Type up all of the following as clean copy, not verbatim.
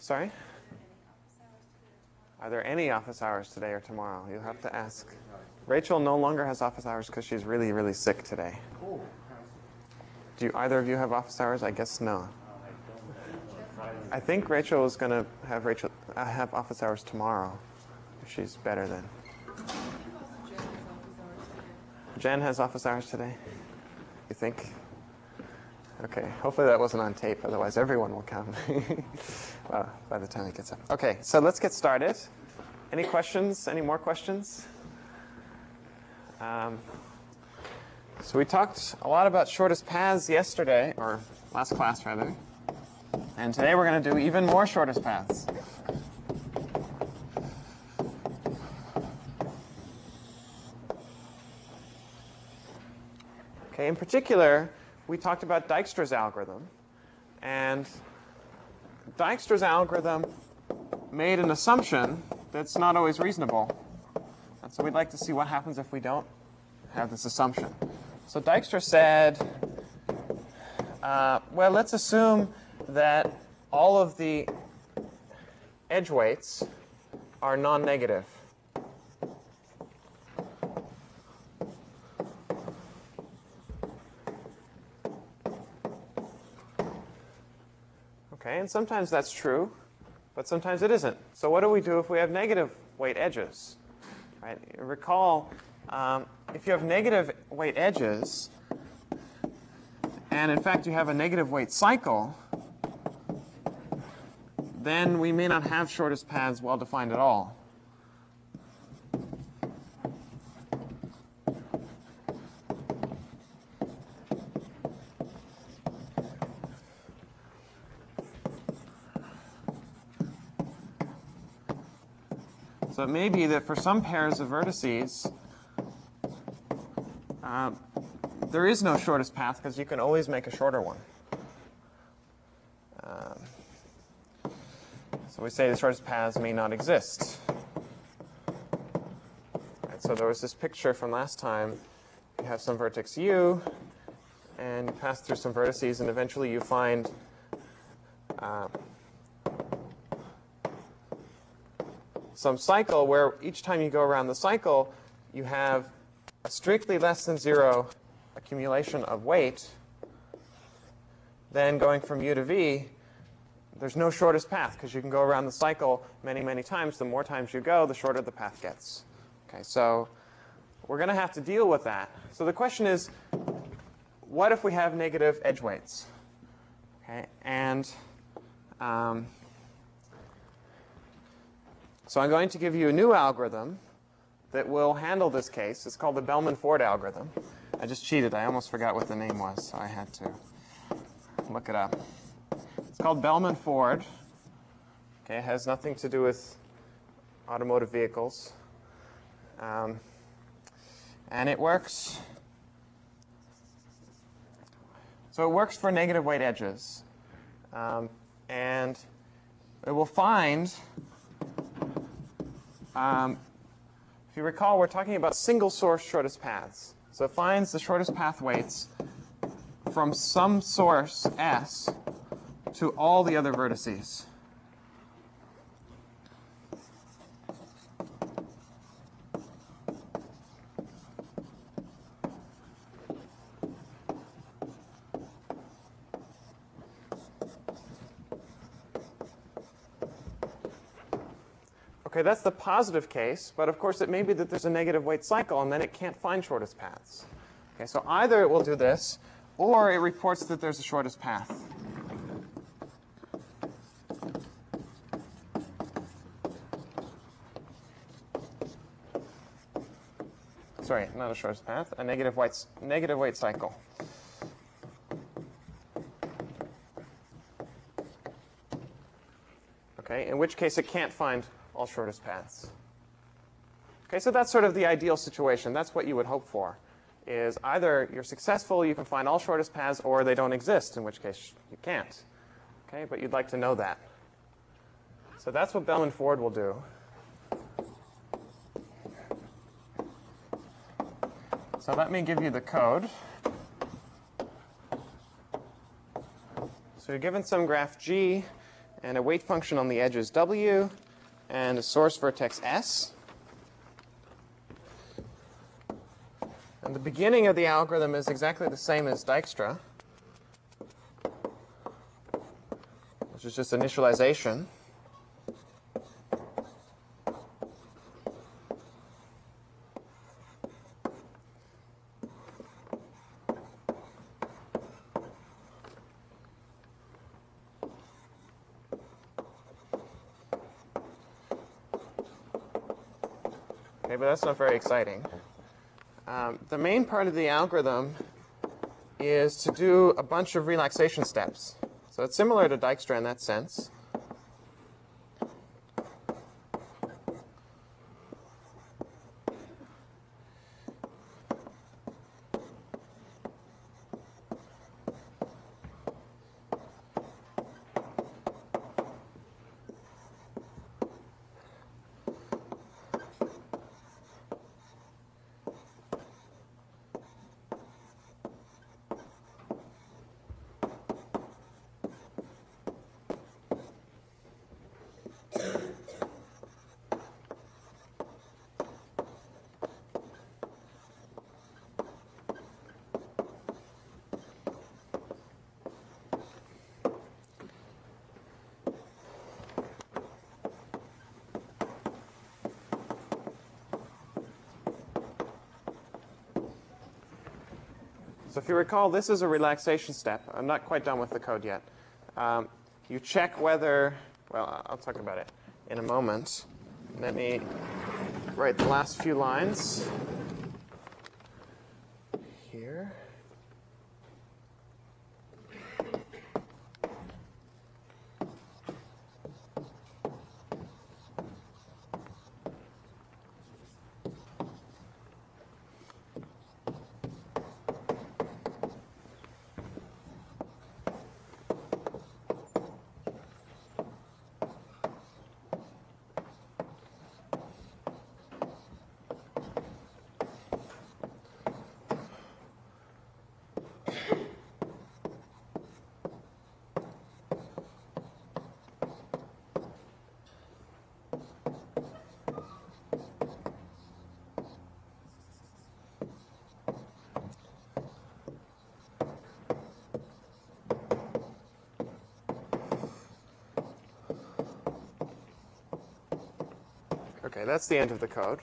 Sorry? Are there any office hours today or tomorrow? You'll have to ask. Rachel no longer has office hours because she's really, really sick today. Do either of you have office hours? I guess no. I think Rachel is going to have office hours tomorrow if she's better then. Jen has office hours today? You think? Okay, hopefully that wasn't on tape, otherwise everyone will come well, by the time it gets up. Okay, so let's get started. Any questions? Any more questions? So we talked a lot about shortest paths yesterday, or last class rather, and today we're going to do even more shortest paths. Okay, in particular, we talked about Dijkstra's algorithm, and Dijkstra's algorithm made an assumption that's not always reasonable. And so we'd like to see what happens if we don't have this assumption. So Dijkstra said, well, let's assume that all of the edge weights are non-negative. Okay, and sometimes that's true, but sometimes it isn't. So what do we do if we have negative weight edges? Right? Recall, if you have negative weight edges, and in fact you have a negative weight cycle, then we may not have shortest paths well defined at all. So it may be that for some pairs of vertices, there is no shortest path because you can always make a shorter one. So we say the shortest paths may not exist. Right, so there was this picture from last time. You have some vertex u, and you pass through some vertices, and eventually you find some cycle where each time you go around the cycle, you have a strictly less than zero accumulation of weight. Then going from u to v, there's no shortest path because you can go around the cycle many, many times. The more times you go, the shorter the path gets. Okay, so we're going to have to deal with that. So the question is, what if we have negative edge weights? Okay, and so I'm going to give you a new algorithm that will handle this case. It's called the Bellman-Ford algorithm. I just cheated. I almost forgot what the name was, so I had to look it up. It's called Bellman-Ford. Okay, it has nothing to do with automotive vehicles. And it works. So it works for negative weight edges. And it will find, if you recall, we're talking about single source shortest paths. So it finds the shortest path weights from some source S to all the other vertices. Okay, that's the positive case, but of course it may be that there's a negative weight cycle and then it can't find shortest paths. Okay, so either it will do this or it reports that there's a shortest path. Sorry, not a shortest path, a negative weight cycle. Okay, in which case it can't find all shortest paths. Okay, so that's sort of the ideal situation. That's what you would hope for, is either you're successful, you can find all shortest paths, or they don't exist, in which case you can't. Okay, but you'd like to know that. So that's what Bellman-Ford will do. So let me give you the code. So you're given some graph G, and a weight function on the edges W, and a source vertex S. And the beginning of the algorithm is exactly the same as Dijkstra, which is just initialization. Okay, but that's not very exciting. The main part of the algorithm is to do a bunch of relaxation steps. So it's similar to Dijkstra in that sense. So if you recall, this is a relaxation step. I'm not quite done with the code yet. You check whether, well, I'll talk about it in a moment. Let me write the last few lines here. Okay, that's the end of the code.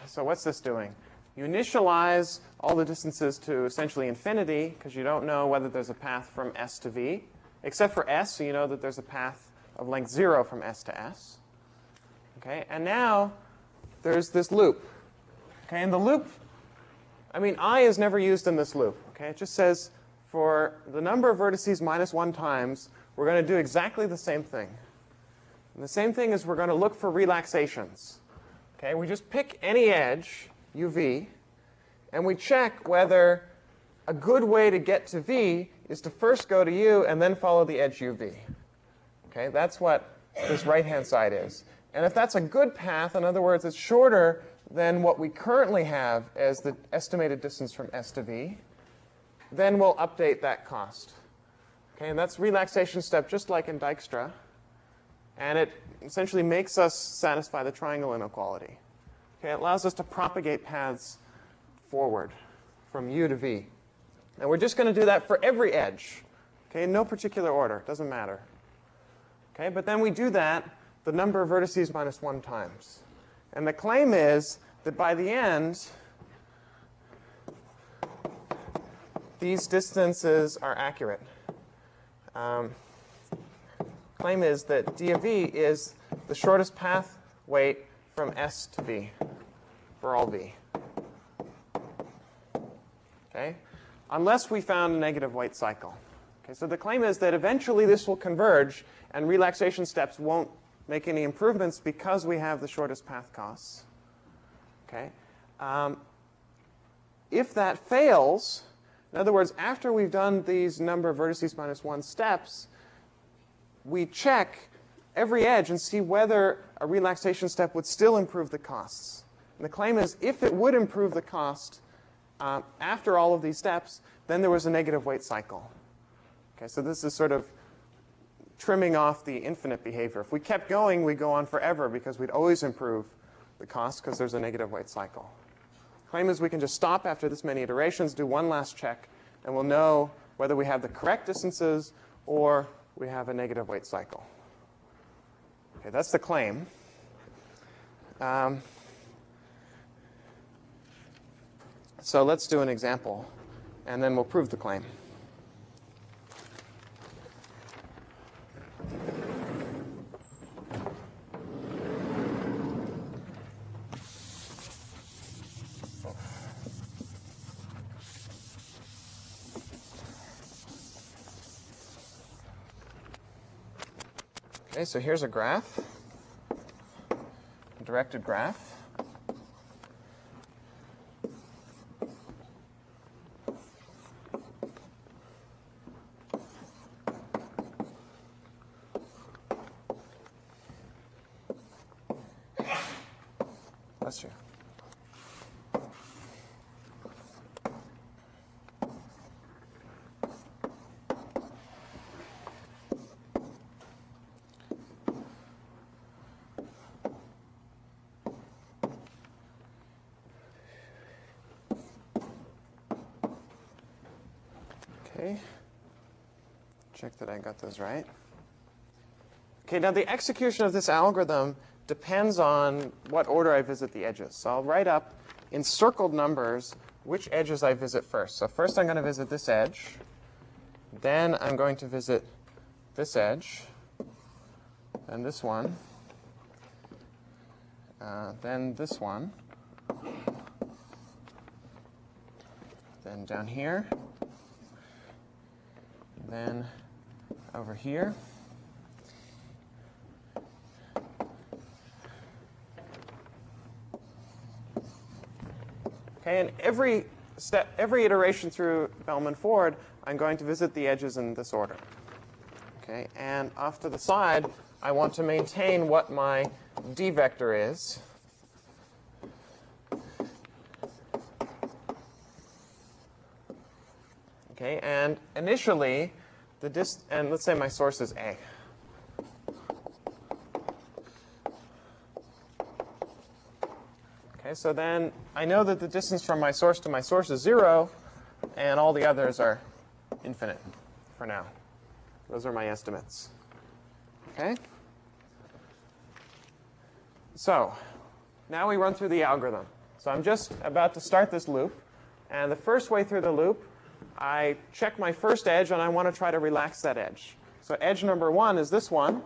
So what's this doing? You initialize all the distances to essentially infinity because you don't know whether there's a path from S to V. Except for S, so you know that there's a path of length 0 from S to S. Okay, and now there's this loop. Okay, and the loop, I mean, I is never used in this loop. Okay, it just says for the number of vertices minus 1 times, we're going to do exactly the same thing. And the same thing is we're going to look for relaxations. Okay, we just pick any edge, uv, and we check whether a good way to get to v is to first go to u and then follow the edge uv. Okay, that's what this right-hand side is. And if that's a good path, in other words, it's shorter than what we currently have as the estimated distance from S to v, then we'll update that cost. Okay, and that's relaxation step just like in Dijkstra. And it essentially makes us satisfy the triangle inequality. Okay, it allows us to propagate paths forward from u to v. And we're just going to do that for every edge. Okay, in no particular order. Doesn't matter. Okay, but then we do that the number of vertices minus 1 times. And the claim is that by the end, these distances are accurate. Claim is that d of v is the shortest path weight from S to v for all v. Okay? Unless we found a negative weight cycle. Okay, so the claim is that eventually this will converge and relaxation steps won't make any improvements because we have the shortest path costs. Okay? If that fails, in other words, after we've done these number of vertices minus 1 steps, we check every edge and see whether a relaxation step would still improve the costs. And the claim is if it would improve the cost after all of these steps, then there was a negative weight cycle. Okay, so this is sort of trimming off the infinite behavior. If we kept going, we'd go on forever because we'd always improve the cost because there's a negative weight cycle. The claim is we can just stop after this many iterations, do one last check, and we'll know whether we have the correct distances or we have a negative weight cycle. Okay, that's the claim. So let's do an example, and then we'll prove the claim. Okay, so here's a graph, a directed graph. Bless you. Okay, check that I got those right. Okay, now the execution of this algorithm depends on what order I visit the edges. So I'll write up in circled numbers which edges I visit first. So first I'm going to visit this edge. Then I'm going to visit this edge. Then this one. Then this one. Then down here. Then over here. Okay, and every iteration through Bellman-Ford, I'm going to visit the edges in this order. Okay, and off to the side, I want to maintain what my d vector is. Okay, and initially, and let's say my source is A. Okay, so then I know that the distance from my source to my source is 0, and all the others are infinite for now. Those are my estimates. Okay? So now we run through the algorithm. So I'm just about to start this loop. And the first way through the loop, I check my first edge, and I want to try to relax that edge. So edge number 1 is this one.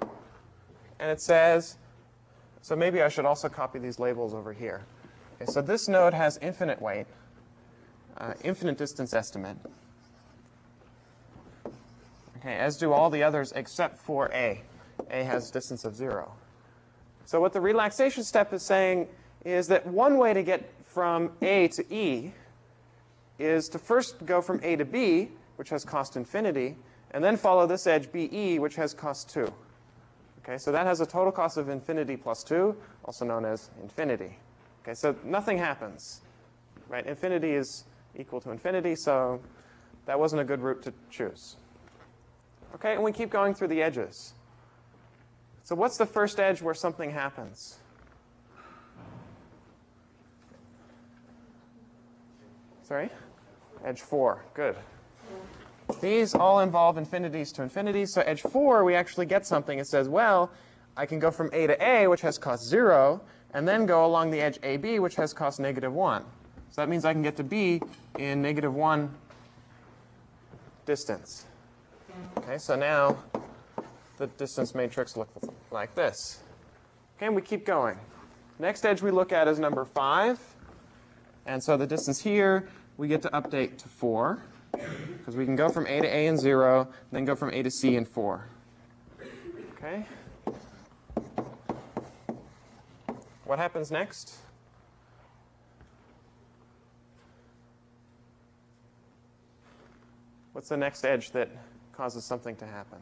And it says, so maybe I should also copy these labels over here. Okay, so this node has infinite weight, infinite distance estimate. Okay, as do all the others except for A. A has distance of 0. So what the relaxation step is saying is that one way to get from A to E is to first go from A to B, which has cost infinity, and then follow this edge BE, which has cost 2. Okay, so that has a total cost of infinity plus 2, also known as infinity. Okay, so nothing happens. Right? Infinity is equal to infinity, so that wasn't a good route to choose. Okay, and we keep going through the edges. So what's the first edge where something happens? Sorry? Edge 4. Good. These all involve infinities to infinities. So edge 4, we actually get something. It says, well, I can go from A to A, which has cost 0, and then go along the edge AB, which has cost -1. So that means I can get to B in -1 distance. Okay, so now the distance matrix looks like this. Okay, and we keep going. Next edge we look at is number 5. And so the distance here, we get to update to 4. Because we can go from A to A in 0, then go from A to C in 4. Okay? What happens next? What's the next edge that causes something to happen?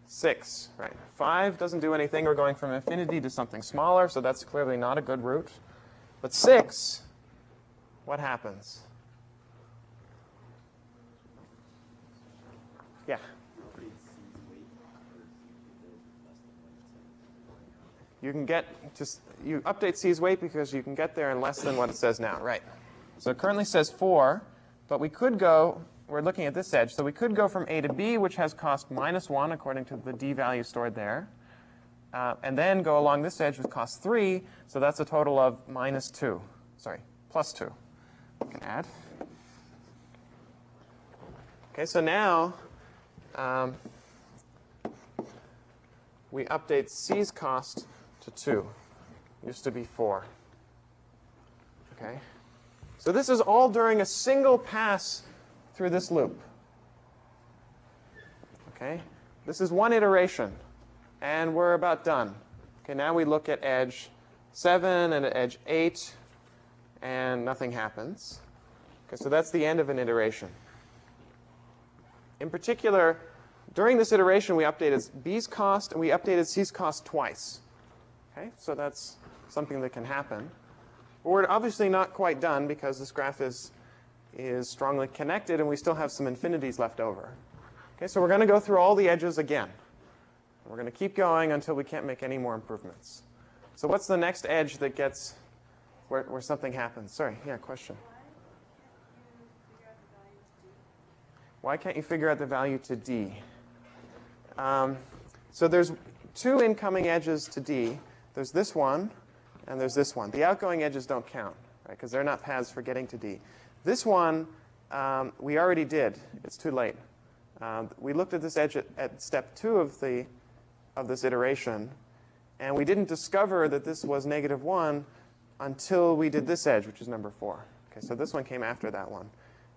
6, right? 5 doesn't do anything. We're going from infinity to something smaller, so that's clearly not a good route. But 6, what happens? Yeah. you can get just you update C's weight because you can get there in less than what it says now, right? So it currently says 4, but we could go. We're looking at this edge, so we could go from A to B, which has cost -1 according to the D value stored there, and then go along this edge with cost 3. So that's a total of -2. Sorry, +2. We can add. Okay, so now we update C's cost to 2. Used to be 4. Okay, so this is all during a single pass through this loop. Okay, this is one iteration, and we're about done. Okay, now we look at edge 7 and at edge 8, and nothing happens. Okay, so that's the end of an iteration. In particular, during this iteration, we updated B's cost and we updated C's cost twice. Okay, so that's something that can happen. But we're obviously not quite done because this graph is strongly connected and we still have some infinities left over. Okay, so we're going to go through all the edges again. We're going to keep going until we can't make any more improvements. So what's the next edge that gets where something happens? Sorry, yeah, question. Why can't you figure out the value to D? So there's 2 incoming edges to D. There's this one, and there's this one. The outgoing edges don't count, right, because they're not paths for getting to D. This one, we already did. It's too late. We looked at this edge at step 2 of this iteration, and we didn't discover that this was -1 until we did this edge, which is number 4. Okay, so this one came after that one.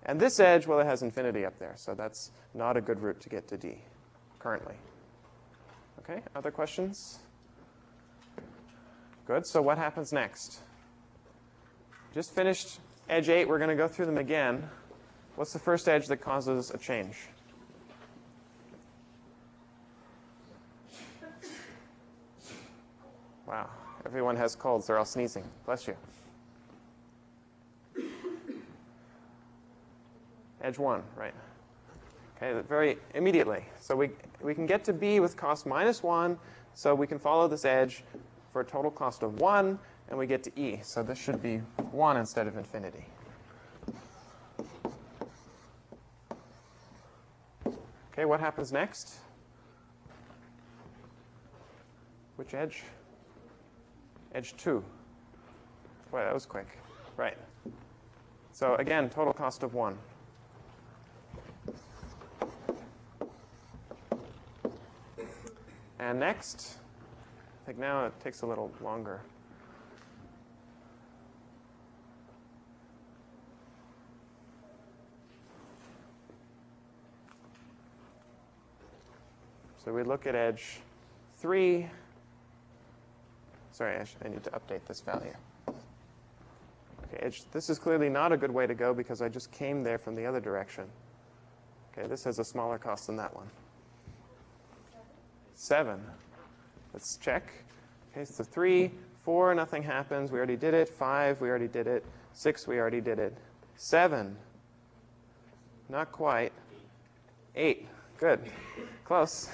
And this edge, well, it has infinity up there, so that's not a good route to get to D currently. Okay, other questions? Good, so what happens next? Just finished edge 8. We're going to go through them again. What's the first edge that causes a change? Wow, everyone has colds. They're all sneezing. Bless you. Edge 1, right? Okay, very immediately. So we can get to B with cost -1. So we can follow this edge for a total cost of 1, and we get to E. So this should be 1 instead of infinity. Okay, what happens next? Which edge? Edge 2. Boy, that was quick. Right. So again, total cost of 1. And next, I think now it takes a little longer. So we look at edge 3. Sorry, I need to update this value. Okay, this is clearly not a good way to go because I just came there from the other direction. Okay, this has a smaller cost than that one. 7. Let's check. Okay, so 3, 4, nothing happens. We already did it. 5, we already did it. 6, we already did it. 7, not quite. 8, good. Close.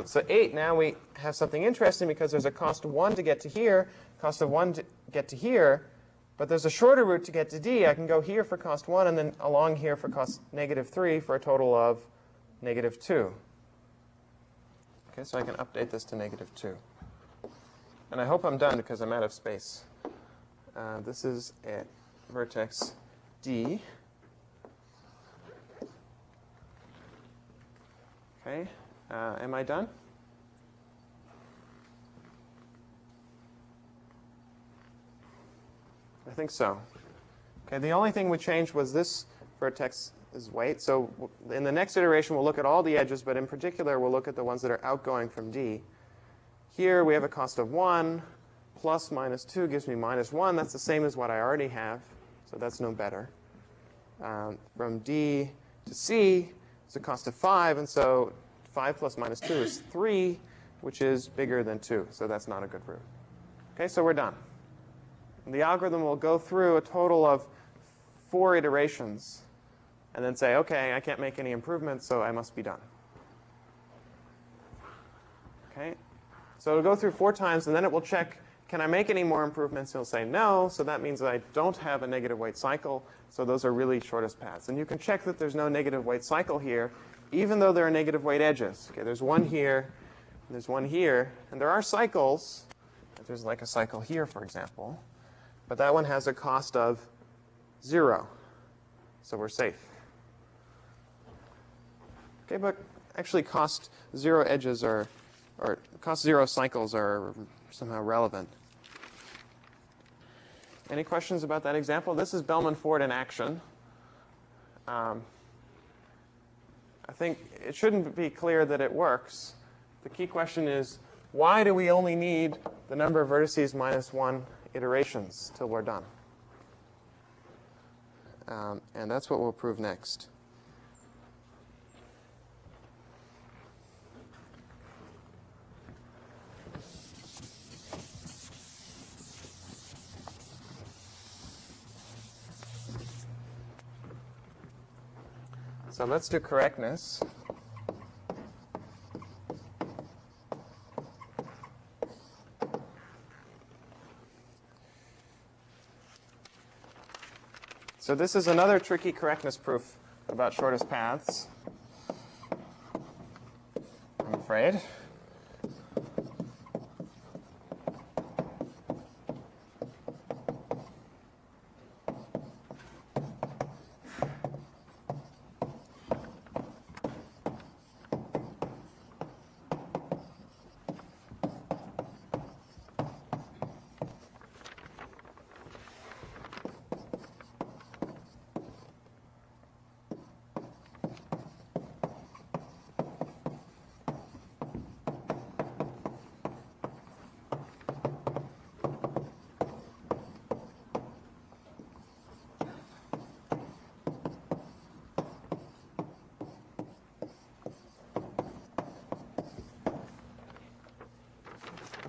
So 8, now we have something interesting because there's a cost of 1 to get to here, cost of 1 to get to here, but there's a shorter route to get to D. I can go here for cost 1 and then along here for cost -3 for a total of -2. Okay, so I can update this to -2. And I hope I'm done because I'm out of space. This is at vertex D. Okay, am I done? I think so. Okay, the only thing we changed was this vertex's weight. So in the next iteration, we'll look at all the edges, but in particular, we'll look at the ones that are outgoing from D. Here, we have a cost of 1 plus -2 gives me -1. That's the same as what I already have, so that's no better. From D to C, it's a cost of 5, and so 5 plus -2 is 3, which is bigger than 2, so that's not a good route. Okay, so we're done. And the algorithm will go through a total of 4 iterations and then say, OK, I can't make any improvements, so I must be done. Okay, So it'll go through 4 times, and then it will check, can I make any more improvements? It'll say no, so that means that I don't have a negative weight cycle. So those are really shortest paths. And you can check that there's no negative weight cycle here, even though there are negative weight edges. Okay, there's one here, and there's one here, and there are cycles. There's like a cycle here, for example. But that one has a cost of 0. So we're safe. Okay, but actually cost 0 edges or cost 0 cycles are somehow relevant. Any questions about that example? This is Bellman-Ford in action. I think it shouldn't be clear that it works. The key question is, why do we only need the number of vertices minus 1 iterations till we're done? And that's what we'll prove next. So let's do correctness. So this is another tricky correctness proof about shortest paths, I'm afraid.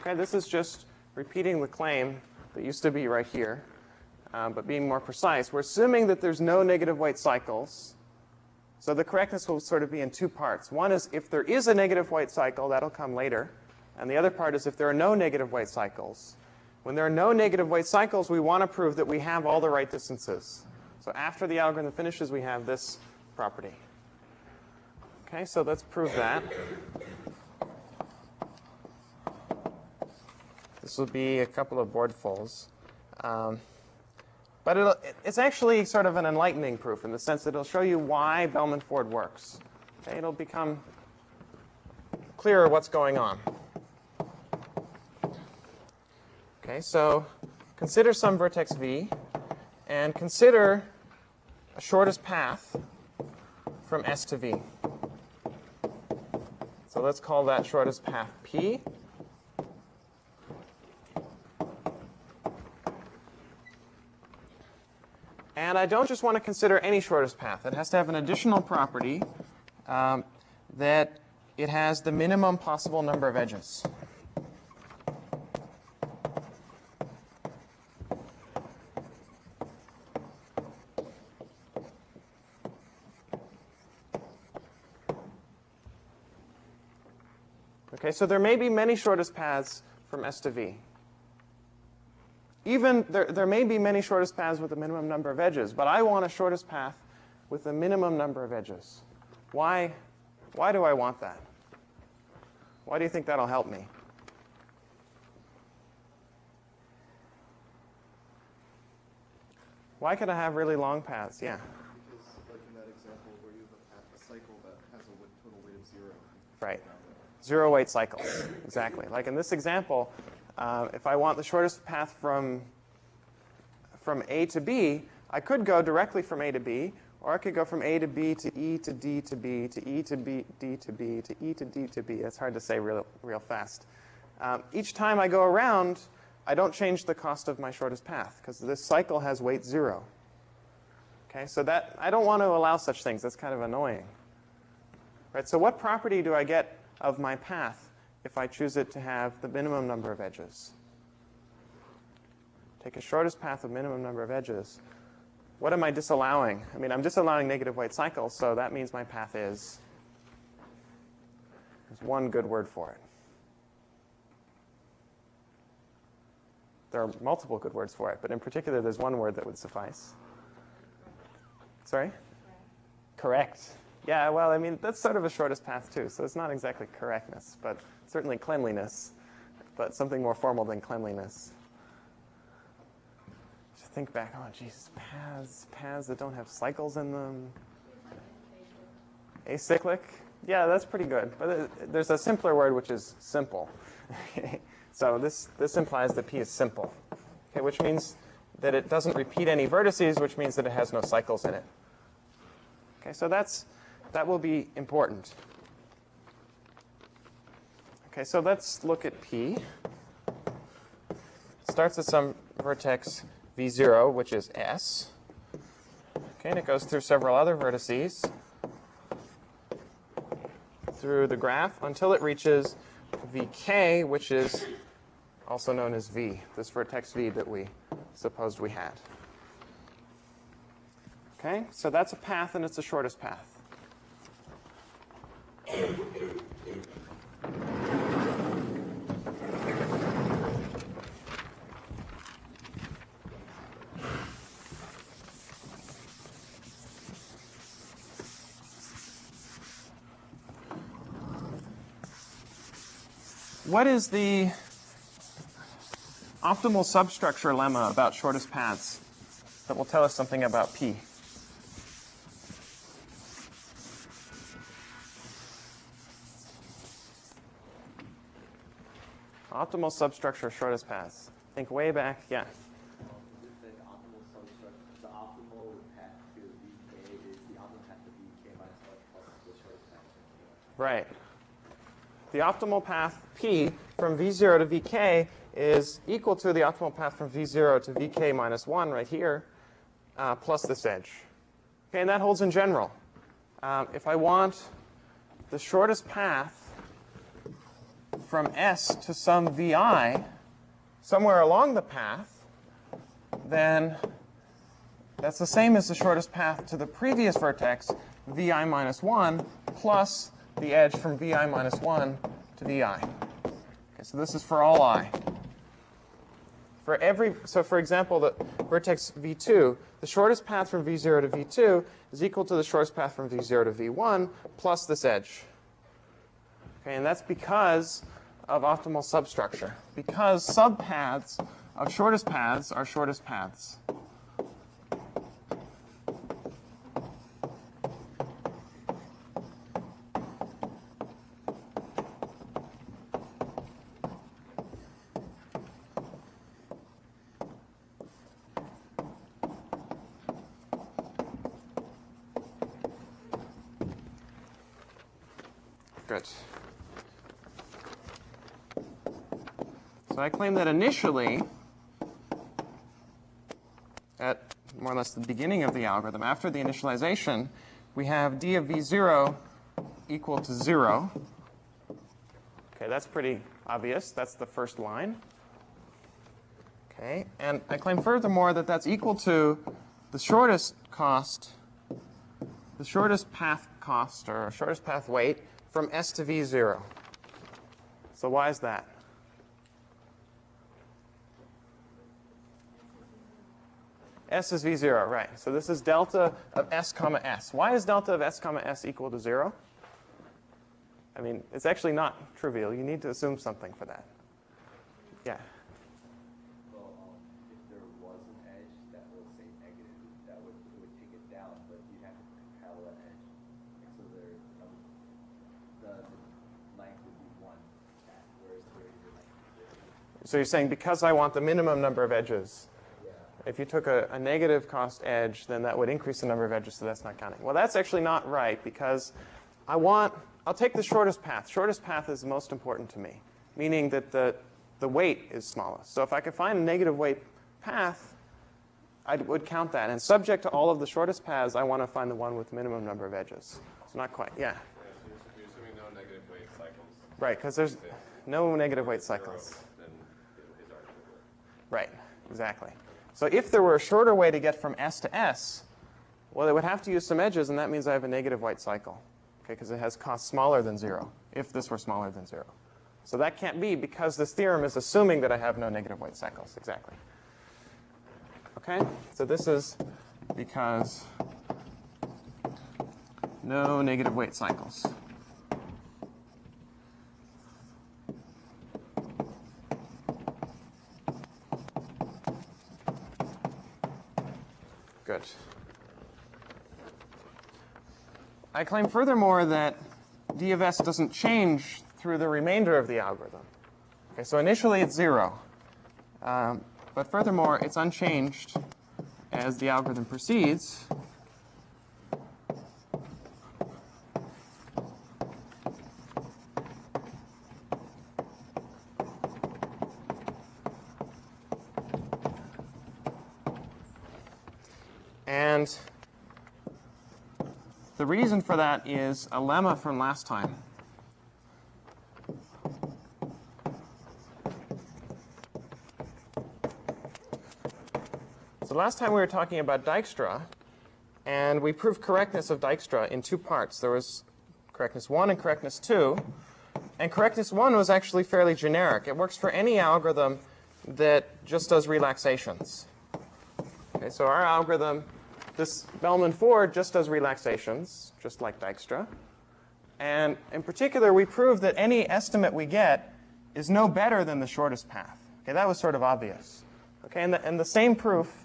Okay, this is just repeating the claim that used to be right here, but being more precise. We're assuming that there's no negative weight cycles. So the correctness will sort of be in 2 parts. One is if there is a negative weight cycle, that'll come later. And the other part is if there are no negative weight cycles. When there are no negative weight cycles, we want to prove that we have all the right distances. So after the algorithm finishes, we have this property. Okay, so let's prove that. This will be a couple of boardfuls. But it's actually sort of an enlightening proof in the sense that it'll show you why Bellman-Ford works. Okay, it'll become clearer what's going on. Okay, so consider some vertex v, and consider a shortest path from S to v. So let's call that shortest path P. And I don't just want to consider any shortest path. It has to have an additional property that it has the minimum possible number of edges. Okay, so there may be many shortest paths from S to V. Even there may be many shortest paths with a minimum number of edges, but I want a shortest path with a minimum number of edges. Why do I want that? Why do you think that'll help me? Why could I have really long paths? Yeah. Because, like in that example where you have a cycle that has a total weight of 0. Right. 0 weight cycles. Exactly. Like in this example, if I want the shortest path from A to B, I could go directly from A to B, or I could go from A to B to E to D to B to E to B, D to B to E to D to B. That's hard to say real fast. Each time I go around, I don't change the cost of my shortest path, because this cycle has weight 0. Okay, so that I don't want to allow such things. That's kind of annoying. Right, so what property do I get of my path if I choose it to have the minimum number of edges? Take a shortest path with minimum number of edges. What am I disallowing? I mean, I'm disallowing negative weight cycles, so that means my path is. There's one good word for it. There are multiple good words for it, but in particular, there's one word that would suffice. Sorry? Correct. Yeah, well, I mean, that's sort of a shortest path, too. So it's not exactly correctness, but certainly cleanliness, but something more formal than cleanliness. Just think back, oh, geez, paths that don't have cycles in them. Acyclic. Yeah, that's pretty good. But there's a simpler word, which is simple. So this implies that P is simple, okay, which means that it doesn't repeat any vertices, which means that it has no cycles in it. Okay, so that will be important. Okay, so let's look at P. It starts at some vertex V0, which is S. Okay, and it goes through several other vertices through the graph until it reaches Vk, which is also known as V, this vertex V that we supposed we had. Okay, so that's a path, and it's the shortest path. What is the optimal substructure lemma about shortest paths that will tell us something about P? Optimal substructure, shortest paths. Think way back, yeah. The optimal substructure, the optimal path to VK is the optimal path to VK minus 1 plus the shortest path. Right. The optimal path P from V0 to Vk is equal to the optimal path from V0 to Vk minus 1 right here, plus this edge. Okay, and that holds in general. If I want the shortest path from S to some Vi somewhere along the path, then that's the same as the shortest path to the previous vertex, Vi minus 1, plus the edge from Vi minus 1 to Vi. Okay, so this is for all I. So for example, the vertex V2, the shortest path from V0 to V2 is equal to the shortest path from V0 to V1 plus this edge. Okay, and that's because of optimal substructure, because subpaths of shortest paths are shortest paths. Good. So I claim that initially, at more or less the beginning of the algorithm, after the initialization, we have d of v0 equal to 0. Okay, that's pretty obvious. That's the first line. Okay, and I claim furthermore that that's equal to the shortest cost, the shortest path cost, or shortest path weight from S to V0. So why is that? S is V0, right. So this is delta of S comma S. Why is delta of S comma S equal to 0? I mean, it's actually not trivial. You need to assume something for that. Yeah. Well, if there was an edge that was, say, negative, it would take it down, but you'd have to compel that edge. So there, the length would be 1 path, whereas here your length is 0. So you're saying because I want the minimum number of edges, Yeah. if you took a negative cost edge, then that would increase the number of edges, so that's not counting. Well, that's actually not right, because I'll take the shortest path. Shortest path is most important to me, meaning that the weight is smallest. So if I could find a negative weight path, I would count that. And subject to all of the shortest paths, I want to find the one with minimum number of edges. So not quite, yeah. So you're assuming no negative weight cycles. Right, because there's no negative weight cycles. Then his argument works. Right, exactly. So if there were a shorter way to get from S to S, well, it would have to use some edges, and that means I have a negative weight cycle, okay, because it has cost smaller than 0, if this were smaller than 0. So that can't be because this theorem is assuming that I have no negative weight cycles. Exactly. Okay? So this is because no negative weight cycles. Good. I claim furthermore that d of s doesn't change through the remainder of the algorithm. Okay, so initially it's 0. But furthermore, it's unchanged as the algorithm proceeds. And the reason for that is a lemma from last time. So last time we were talking about Dijkstra, and we proved correctness of Dijkstra in 2 parts. There was correctness 1 and correctness 2. And correctness 1 was actually fairly generic. It works for any algorithm that just does relaxations. Okay, so our algorithm, this Bellman 4, just does relaxations, just like Dijkstra. And in particular, we proved that any estimate we get is no better than the shortest path. Okay, that was sort of obvious. Okay, and the same proof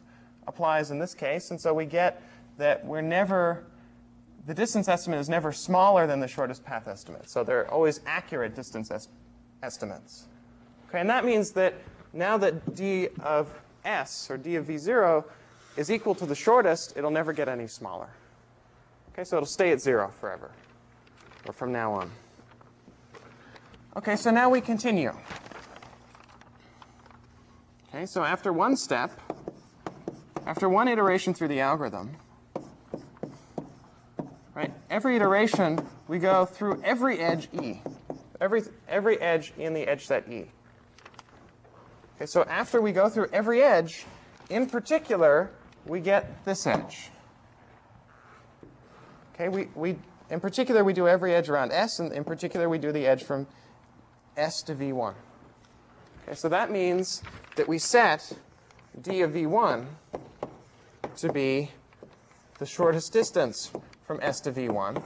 applies in this case. And so we get that the distance estimate is never smaller than the shortest path estimate. So they're always accurate distance estimates. Okay, and that means that now that d of s, or d of v0, is equal to the shortest, it'll never get any smaller. Okay, so it'll stay at 0 forever, or from now on. Okay, so now we continue. Okay, so after one step, after one iteration through the algorithm, right, every iteration we go through every edge E, every edge in the edge set E. Okay, so after we go through every edge, in particular, we get this edge. Okay, in particular, we do every edge around S, and in particular, we do the edge from S to V1. Okay, so that means that we set d of V1 to be the shortest distance from S to V1,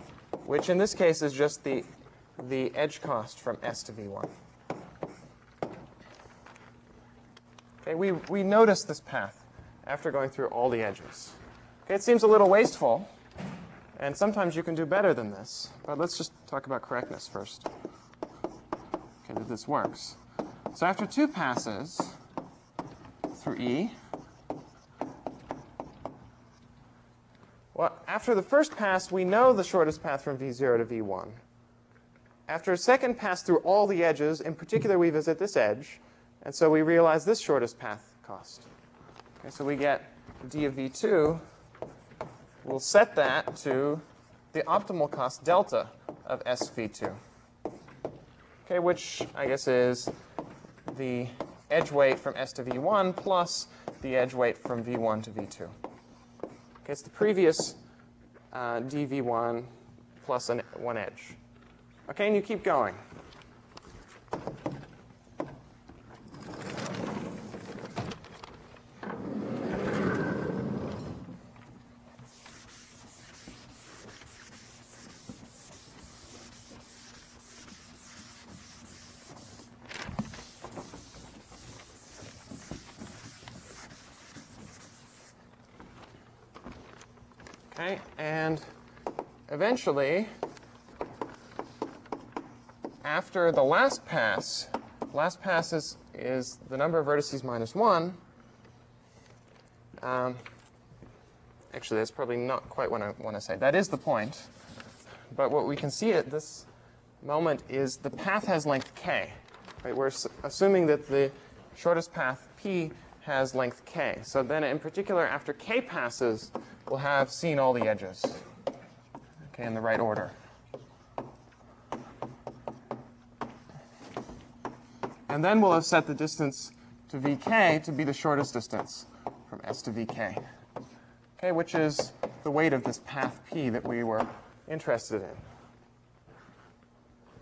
which in this case is just the edge cost from S to V1. Okay, we notice this path after going through all the edges. Okay, it seems a little wasteful, and sometimes you can do better than this. But let's just talk about correctness first. Okay, that this works. So after 2 passes through E, well, after the first pass, we know the shortest path from V0 to V1. After a second pass through all the edges, in particular, we visit this edge. And so we realize this shortest path cost. Okay, so we get d of V2. We'll set that to the optimal cost delta of SV2. Okay, which I guess is the edge weight from S to V1 plus the edge weight from V1 to V2. Okay, it's the previous dV1 plus one edge. Okay, and you keep going. Okay, and eventually, after the last pass is the number of vertices minus 1. Actually, that's probably not quite what I want to say. That is the point. But what we can see at this moment is the path has length k. Right? We're assuming that the shortest path P has length k. So then, in particular, after k passes, we'll have seen all the edges, okay, in the right order. And then we'll have set the distance to Vk to be the shortest distance from S to Vk, okay, which is the weight of this path P that we were interested in.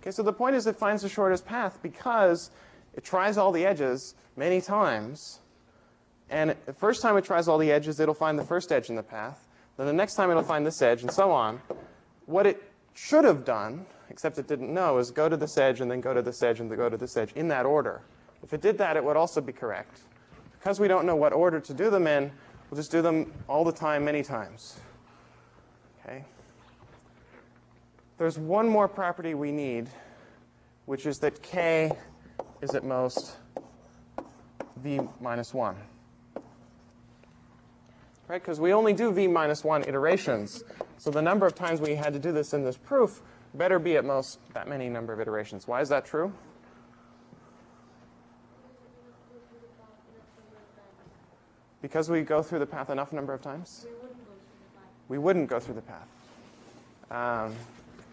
Okay, so the point is it finds the shortest path because it tries all the edges many times. And the first time it tries all the edges, it'll find the first edge in the path. Then the next time it'll find this edge, and so on. What it should have done, except it didn't know, is go to this edge and then go to this edge and then go to this edge in that order. If it did that, it would also be correct. Because we don't know what order to do them in, we'll just do them all the time, many times. Okay. There's one more property we need, which is that k is at most v minus 1. Right? Because we only do v minus 1 iterations. So the number of times we had to do this in this proof better be at most that many number of iterations. Why is that true? Because we go through the path enough number of times? We wouldn't go through the path.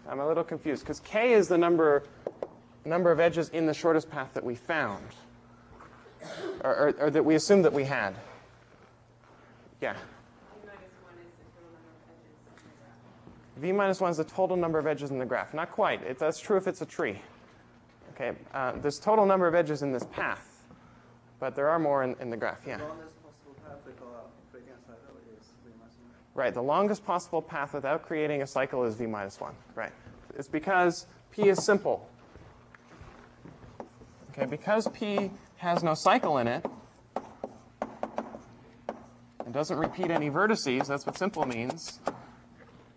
I'm a little confused, because k is the number of edges in the shortest path that we found, or that we assumed that we had. Yeah? V minus 1 is the total number of edges in the graph. Not quite. That's true if it's a tree. Okay, there's total number of edges in this path, but there are more in the graph. Yeah? Right, the longest possible path without creating a cycle is v minus 1. Right. It's because p is simple. Okay, because p has no cycle in it and doesn't repeat any vertices, that's what simple means,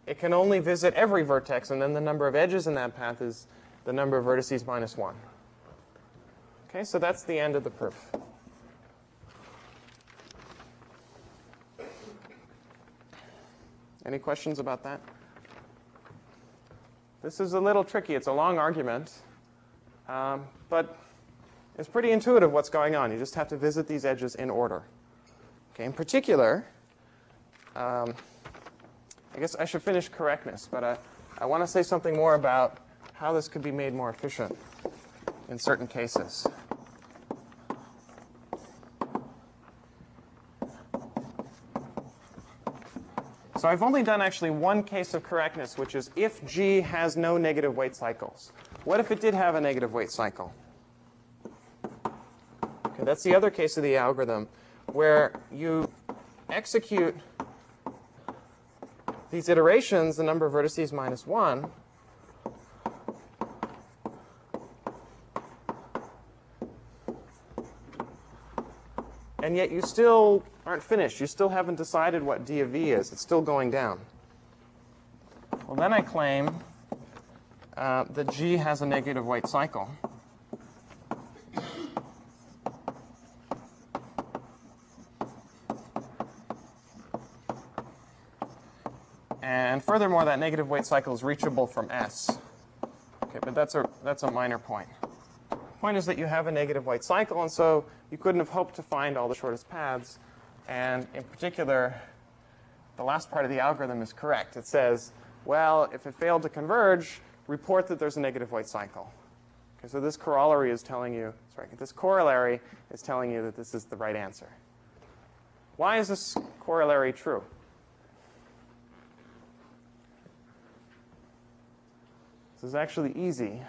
it can only visit every vertex, and then the number of edges in that path is the number of vertices minus 1. Okay, so that's the end of the proof. Any questions about that? This is a little tricky. It's a long argument, but it's pretty intuitive what's going on. You just have to visit these edges in order. Okay, in particular, I guess I should finish correctness, but I want to say something more about how this could be made more efficient in certain cases. So I've only done actually one case of correctness, which is if G has no negative weight cycles. What if it did have a negative weight cycle? Okay, that's the other case of the algorithm, where you execute these iterations, the number of vertices minus 1, and yet you still aren't finished. You still haven't decided what d of v is. It's still going down. Well, then I claim that G has a negative weight cycle. And furthermore, that negative weight cycle is reachable from S. Okay, but that's a minor point. The point is that you have a negative weight cycle, and so you couldn't have hoped to find all the shortest paths. And in particular, the last part of the algorithm is correct. It says, well, if it failed to converge, report that there's a negative weight cycle. Okay, so this corollary is telling you, that this is the right answer. Why is this corollary true? This is actually easy.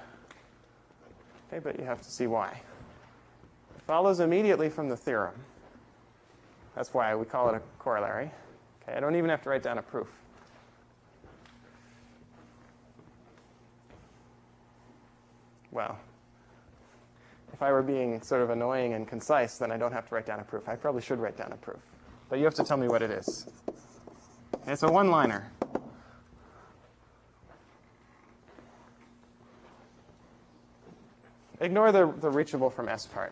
Okay, but you have to see why. It follows immediately from the theorem. That's why we call it a corollary. Okay, I don't even have to write down a proof. Well, if I were being sort of annoying and concise, then I don't have to write down a proof. I probably should write down a proof. But you have to tell me what it is. It's a one-liner. Ignore the reachable from S part.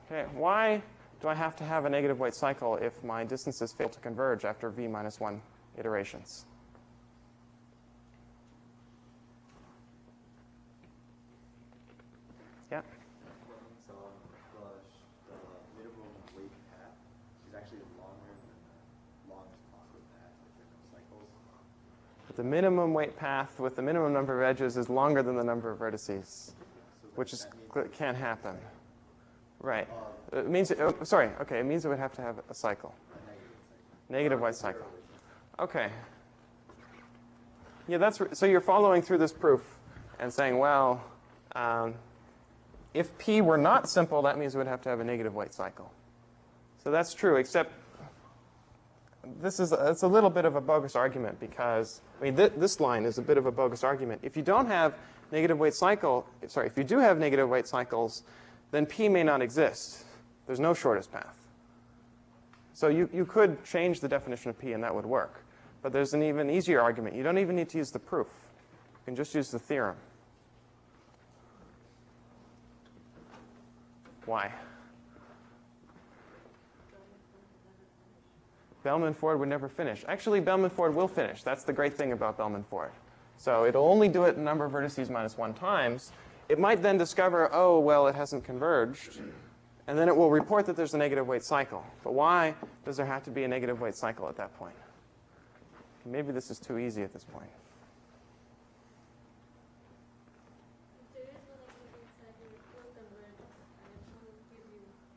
Okay, why do I have to have a negative weight cycle if my distances fail to converge after v minus 1 iterations? Yeah? So the minimum weight path is actually longer than the longest possible path with different cycles. But the minimum weight path with the minimum number of edges is longer than the number of vertices, which can't happen. Right. It means, it means it would have to have a cycle. Negative weight cycle. Okay. Yeah, so you're following through this proof and saying, well, If P were not simple, that means we would have to have a negative weight cycle. So that's true, except it's a little bit of a bogus argument because, I mean, this line is a bit of a bogus argument. If you don't have negative weight cycle, sorry, if you do have negative weight cycles, then P may not exist. There's no shortest path. So you could change the definition of P and that would work. But there's an even easier argument. You don't even need to use the proof. You can just use the theorem. Why? Bellman-Ford would never finish. Actually, Bellman-Ford will finish. That's the great thing about Bellman-Ford. So it'll only do it a number of vertices minus 1 times. It might then discover, oh, well, it hasn't converged. And then it will report that there's a negative weight cycle. But why does there have to be a negative weight cycle at that point? Maybe this is too easy at this point.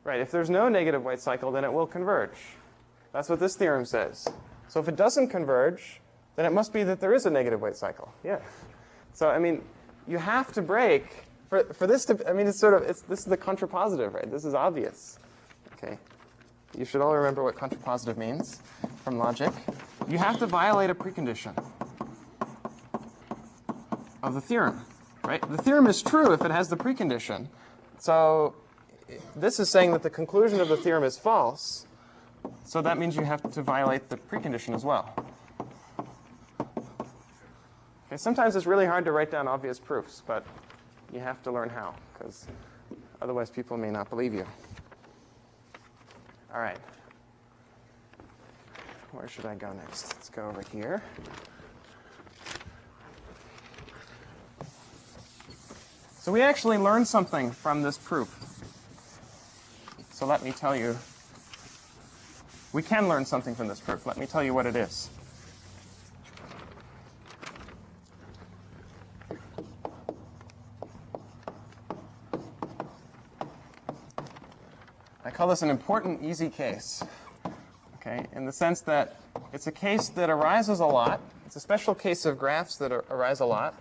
Right, if there's no negative weight cycle, then it will converge. That's what this theorem says. So if it doesn't converge, then it must be that there is a negative weight cycle. Yeah. So, I mean, you have to break. For this to, I mean, this is the contrapositive, right? This is obvious. Okay. You should all remember what contrapositive means from logic. You have to violate a precondition of the theorem, right? The theorem is true if it has the precondition. So this is saying that the conclusion of the theorem is false. So that means you have to violate the precondition as well. Okay, sometimes it's really hard to write down obvious proofs, but you have to learn how, because otherwise people may not believe you. All right. Where should I go next? Let's go over here. So we actually learned something from this proof. So let me tell you. We can learn something from this proof. Let me tell you what it is. I call this an important easy case, okay, in the sense that it's a case that arises a lot. It's a special case of graphs that arise a lot.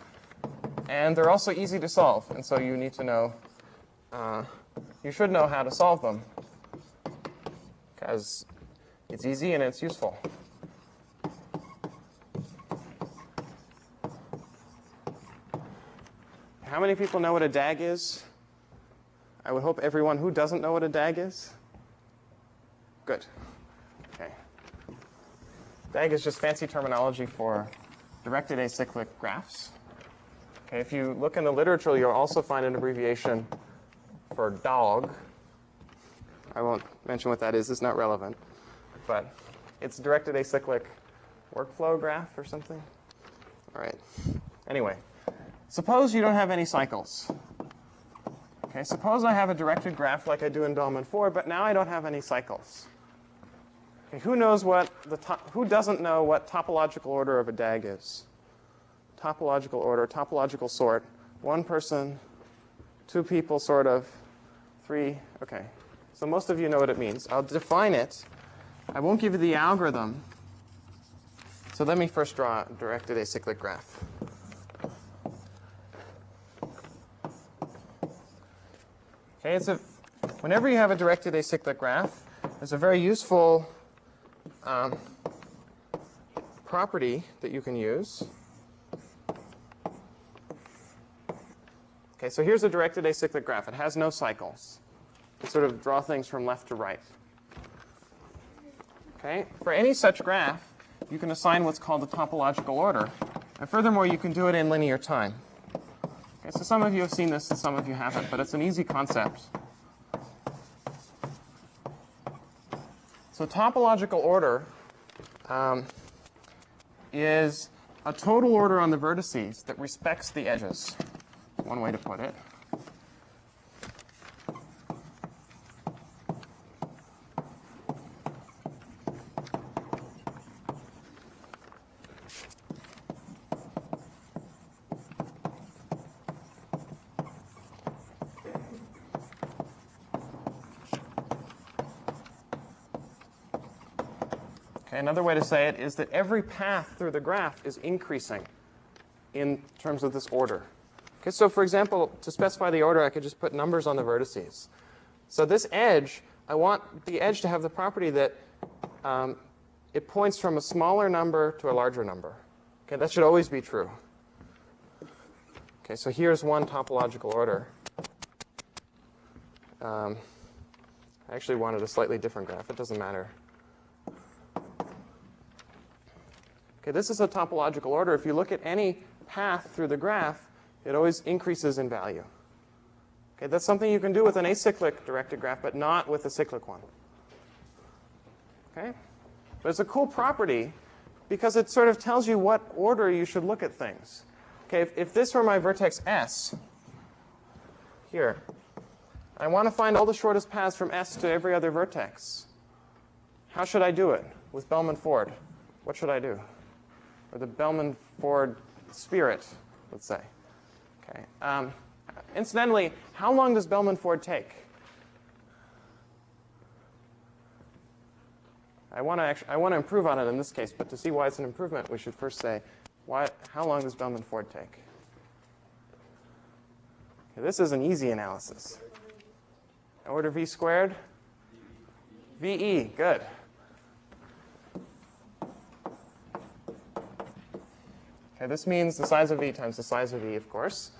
And they're also easy to solve. And so you need to know, you should know how to solve them, because it's easy and it's useful. How many people know what a DAG is? I would hope everyone who doesn't know what a DAG is. Good. Okay. DAG is just fancy terminology for directed acyclic graphs. Okay, if you look in the literature, you'll also find an abbreviation for DOG. I won't mention what that is. It's not relevant. But it's directed acyclic workflow graph or something. All right. Anyway, suppose you don't have any cycles. Okay, suppose I have a directed graph like I do in Bellman-Ford, but now I don't have any cycles. Okay, who doesn't know what topological order of a DAG is? Topological order, topological sort. 1 person, 2 people, sort of. 3. Okay. So most of you know what it means. I'll define it. I won't give you the algorithm. So let me first draw a directed acyclic graph. Okay, whenever you have a directed acyclic graph, there's a very useful property that you can use. Okay, so here's a directed acyclic graph. It has no cycles. You sort of draw things from left to right. Okay, for any such graph, you can assign what's called the topological order. And furthermore, you can do it in linear time. Okay, so some of you have seen this and some of you haven't, but it's an easy concept. So topological order is a total order on the vertices that respects the edges. One way to put it. Okay, another way to say it is that every path through the graph is increasing in terms of this order. Okay, so for example, to specify the order, I could just put numbers on the vertices. So this edge, I want the edge to have the property that it points from a smaller number to a larger number. Okay, that should always be true. Okay, so here's one topological order. I actually wanted a slightly different graph. It doesn't matter. Okay, this is a topological order. If you look at any path through the graph, it always increases in value. Okay, that's something you can do with an acyclic directed graph, but not with a cyclic one. Okay? But it's a cool property because it sort of tells you what order you should look at things. Okay, if this were my vertex S, here, I want to find all the shortest paths from S to every other vertex. How should I do it with Bellman-Ford? What should I do? Or the Bellman-Ford spirit, let's say. Okay. Incidentally, how long does Bellman-Ford take? I want to improve on it in this case, but to see why it's an improvement, we should first say, how long does Bellman-Ford take? Okay, this is an easy analysis. Order v squared? VE, good. Okay, this means the size of V times the size of E, of course.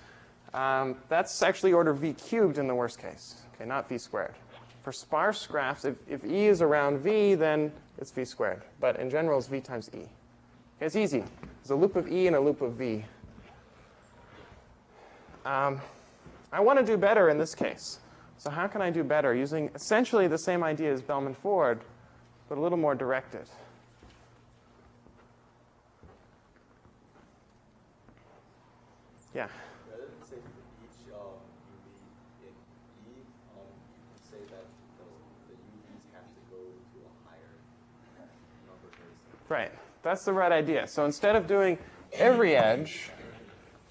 That's actually order V cubed in the worst case, okay, not V squared. For sparse graphs, if E is around V, then it's V squared. But in general, it's V times E. Okay, it's easy. There's a loop of E and a loop of V. I want to do better in this case. So how can I do better? Using essentially the same idea as Bellman-Ford, but a little more directed. Yeah? Rather than say for each UV in E, you can say that the UVs have to go to a higher number versus. Right. That's the right idea. So instead of doing every edge,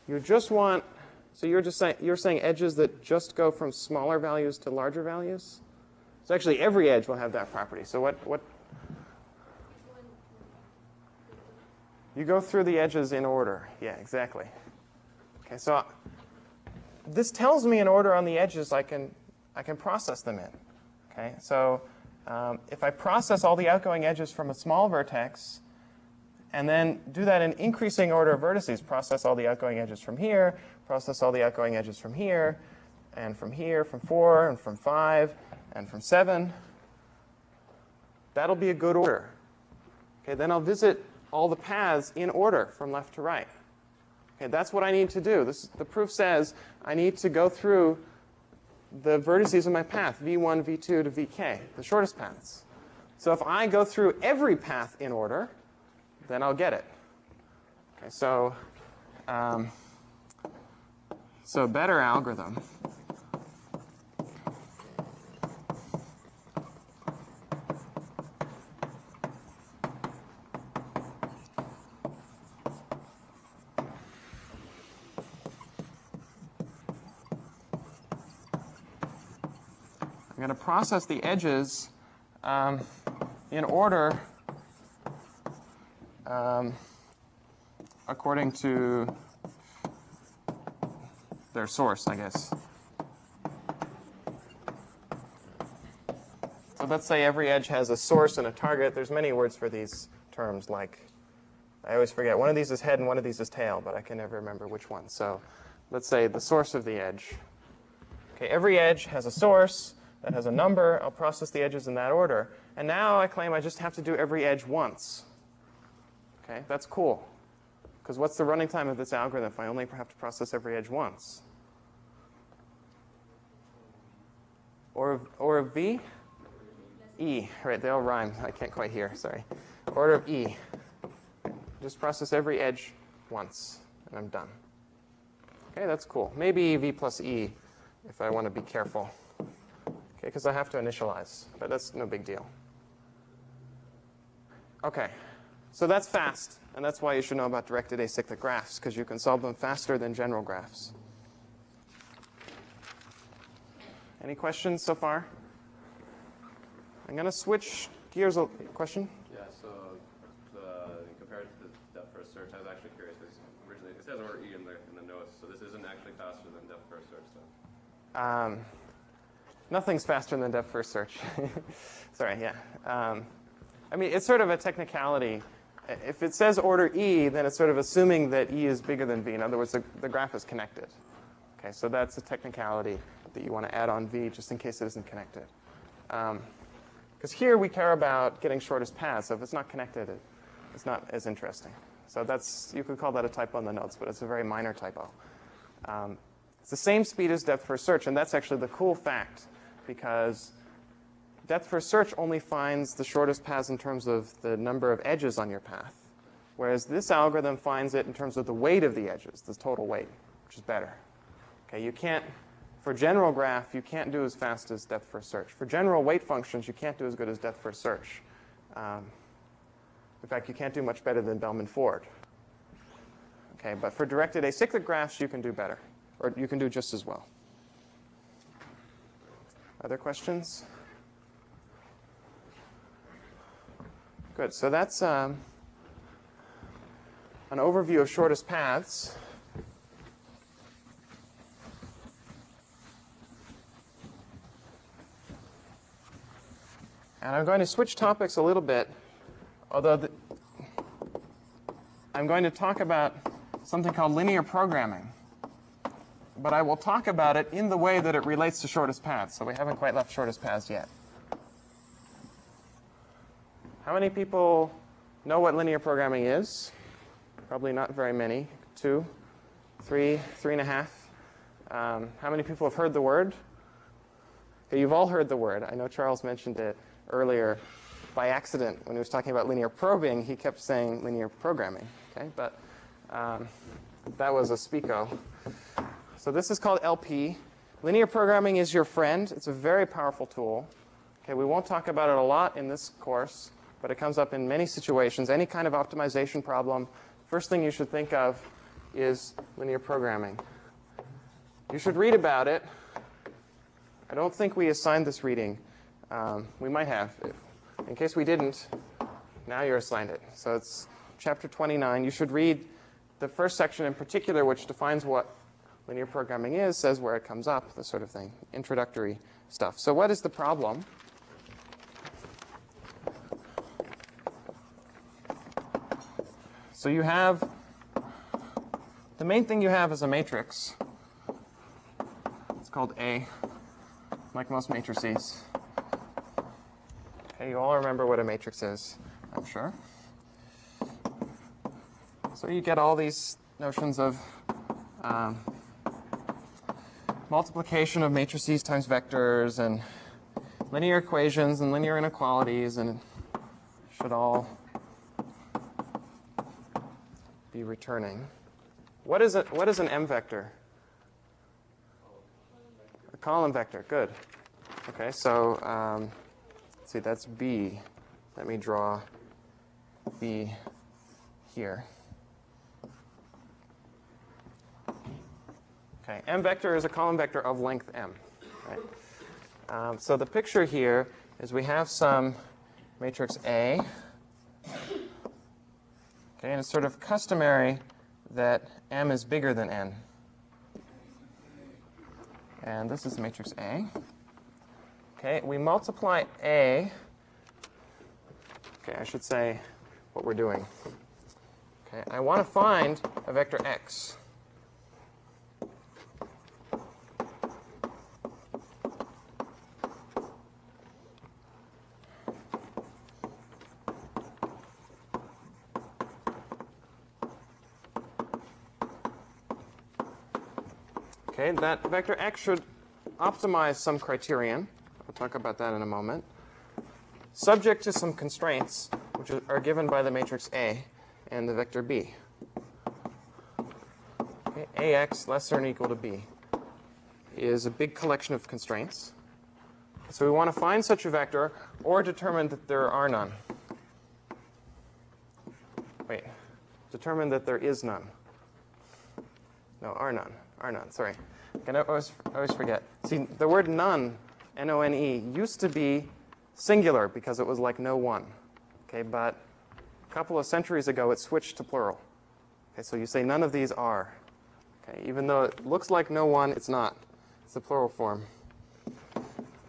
you just want, so you're saying edges that just go from smaller values to larger values? So actually every edge will have that property. So what? You go through the edges in order. Yeah, exactly. Okay, so this tells me in order on the edges I can process them in. Okay, so if I process all the outgoing edges from a small vertex, and then do that in increasing order of vertices, process all the outgoing edges from here, process all the outgoing edges from here, from 4, and from 5, and from 7, that'll be a good order. Okay, then I'll visit all the paths in order from left to right. Okay, that's what I need to do. The proof says I need to go through the vertices of my path, V1, V2 to Vk, the shortest paths. So if I go through every path in order, then I'll get it. Okay, so a better algorithm. I'm going to process the edges in order according to their source, I guess. So let's say every edge has a source and a target. There's many words for these terms, like, I always forget. One of these is head and one of these is tail, but I can never remember which one. So let's say the source of the edge. Okay, every edge has a source that has a number. I'll process the edges in that order. And now I claim I just have to do every edge once. Okay, that's cool. Because what's the running time of this algorithm if I only have to process every edge once? Or of V? E. Right, they all rhyme. I can't quite hear, sorry. Order of E. Just process every edge once, and I'm done. Okay, that's cool. Maybe V plus E if I want to be careful. Okay, because I have to initialize, but that's no big deal. Okay, so that's fast, and that's why you should know about directed acyclic graphs, because you can solve them faster than general graphs. Any questions so far? I'm going to switch gears. Question? Yeah, so compared to the depth first search, I was actually curious because originally it says order E in the notes, so this isn't actually faster than depth first search, though. Nothing's faster than depth first search. Sorry, yeah. I mean, it's sort of a technicality. If it says order E, then it's sort of assuming that E is bigger than V. In other words, the graph is connected. Okay, so that's a technicality that you want to add on V just in case it isn't connected. Because here we care about getting shortest paths. So if it's not connected, it's not as interesting. So that's, you could call that a typo in the notes, but it's a very minor typo. It's the same speed as depth first search, and that's actually the cool fact, because depth first search only finds the shortest paths in terms of the number of edges on your path, whereas this algorithm finds it in terms of the weight of the edges, the total weight, which is better. Okay, you can't, for general graph, you can't do as fast as depth first search. For general weight functions, you can't do as good as depth first search. In fact, you can't do much better than Bellman-Ford. Okay, but for directed acyclic graphs, you can do better, or you can do just as well. Other questions? Good. So that's an overview of shortest paths. And I'm going to switch topics a little bit, although I'm going to talk about something called linear programming. But I will talk about it in the way that it relates to shortest paths. So we haven't quite left shortest paths yet. How many people know what linear programming is? Probably not very many. 2, 3, 3.5. How many people have heard the word? Okay, you've all heard the word. I know Charles mentioned it earlier by accident. When he was talking about linear probing, he kept saying linear programming. Okay, but that was a speako. So this is called LP. Linear programming is your friend. It's a very powerful tool. Okay, we won't talk about it a lot in this course, but it comes up in many situations. Any kind of optimization problem, first thing you should think of is linear programming. You should read about it. I don't think we assigned this reading. We might have. In case we didn't, now you're assigned it. So it's chapter 29. You should read the first section in particular, which defines what linear programming is, says where it comes up, this sort of thing, introductory stuff. So what is the problem? So you have, the main thing you have is a matrix. It's called A, like most matrices. Okay, you all remember what a matrix is, I'm sure. So you get all these notions of multiplication of matrices times vectors and linear equations and linear inequalities, and it should all be returning. What is an M vector? A column vector. Good. Okay, so let's see, that's B. Let me draw B here. Okay, M vector is a column vector of length M. Right? So the picture here is we have some matrix A. Okay, and it's sort of customary that M is bigger than N. And this is matrix A. Okay, we multiply A. Okay, I should say what we're doing. Okay, I want to find a vector X. Okay, that vector X should optimize some criterion. We'll talk about that in a moment. Subject to some constraints, which are given by the matrix A and the vector B. Okay, AX less than or equal to B is a big collection of constraints. So we want to find such a vector or determine that there are none. Wait, determine that there is none. No, are none. Are none, sorry. I always forget. See, the word none, N-O-N-E, used to be singular because it was like no one. Okay, but a couple of centuries ago, it switched to plural. Okay, so you say none of these are. Okay, even though it looks like no one, it's not. It's the plural form.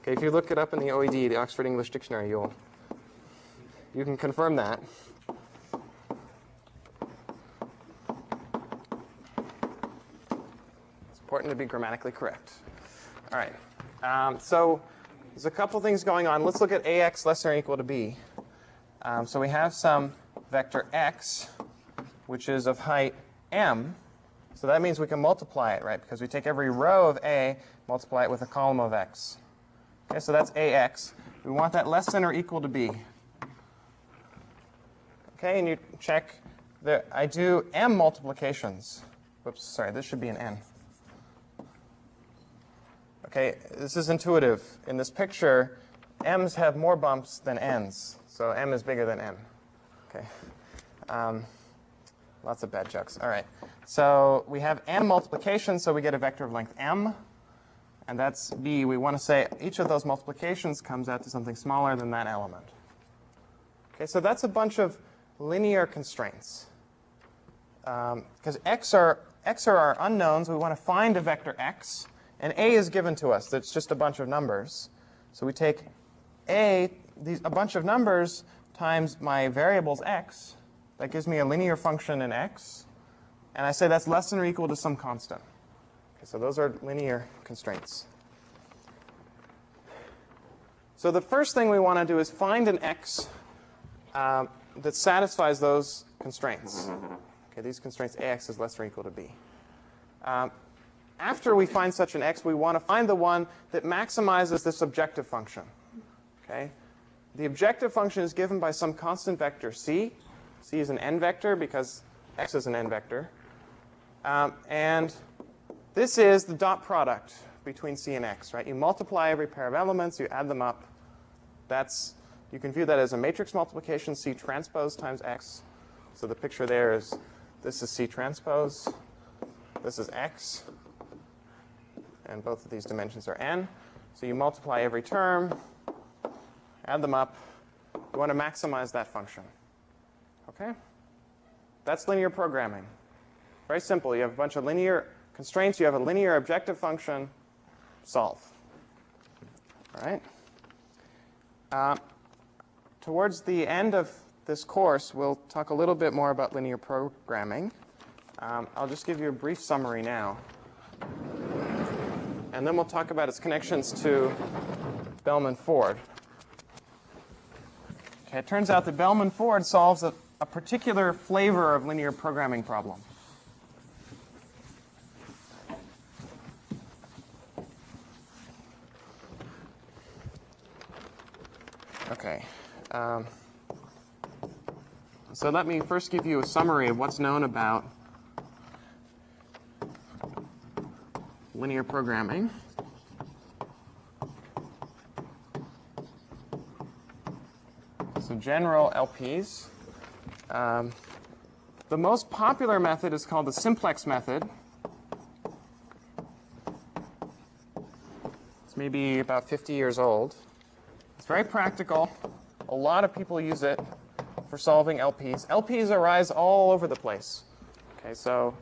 Okay, if you look it up in the OED, the Oxford English Dictionary, you can confirm that. It's important to be grammatically correct. All right. So there's a couple things going on. Let's look at ax less than or equal to b. So we have some vector x, which is of height m. So that means we can multiply it, right? Because we take every row of a, multiply it with a column of x. Okay, so that's ax. We want that less than or equal to b. Okay, and you check that I do m multiplications. Whoops, sorry, this should be an n. Okay, this is intuitive. In this picture, m's have more bumps than n's. So m is bigger than n. Okay. Lots of bad jokes. All right. So we have m multiplication, so we get a vector of length m. And that's b. We want to say each of those multiplications comes out to something smaller than that element. Okay, so that's a bunch of linear constraints. Because x are our unknowns. We want to find a vector x. And a is given to us. That's just a bunch of numbers. So we take a bunch of numbers times my variables x. That gives me a linear function in x. And I say that's less than or equal to some constant. Okay, so those are linear constraints. So the first thing we want to do is find an x that satisfies those constraints. Okay, these constraints, ax is less than or equal to b. After we find such an x, we want to find the one that maximizes this objective function. Okay? The objective function is given by some constant vector c. C is an n vector because x is an n vector. And this is the dot product between c and x. Right? You multiply every pair of elements. You add them up. You can view that as a matrix multiplication, c transpose times x. So the picture there is this is c transpose. This is x. And both of these dimensions are n. So you multiply every term, add them up. You want to maximize that function. Okay? That's linear programming. Very simple. You have a bunch of linear constraints. You have a linear objective function. Solve. All right? Towards the end of this course, we'll talk a little bit more about linear programming. I'll just give you a brief summary now. And then we'll talk about its connections to Bellman-Ford. Okay, it turns out that Bellman-Ford solves a particular flavor of linear programming problem. Okay. So let me first give you a summary of what's known about linear programming. So general LPs. The most popular method is called the simplex method. It's maybe about 50 years old. It's very practical. A lot of people use it for solving LPs. LPs arise all over the place. Okay, so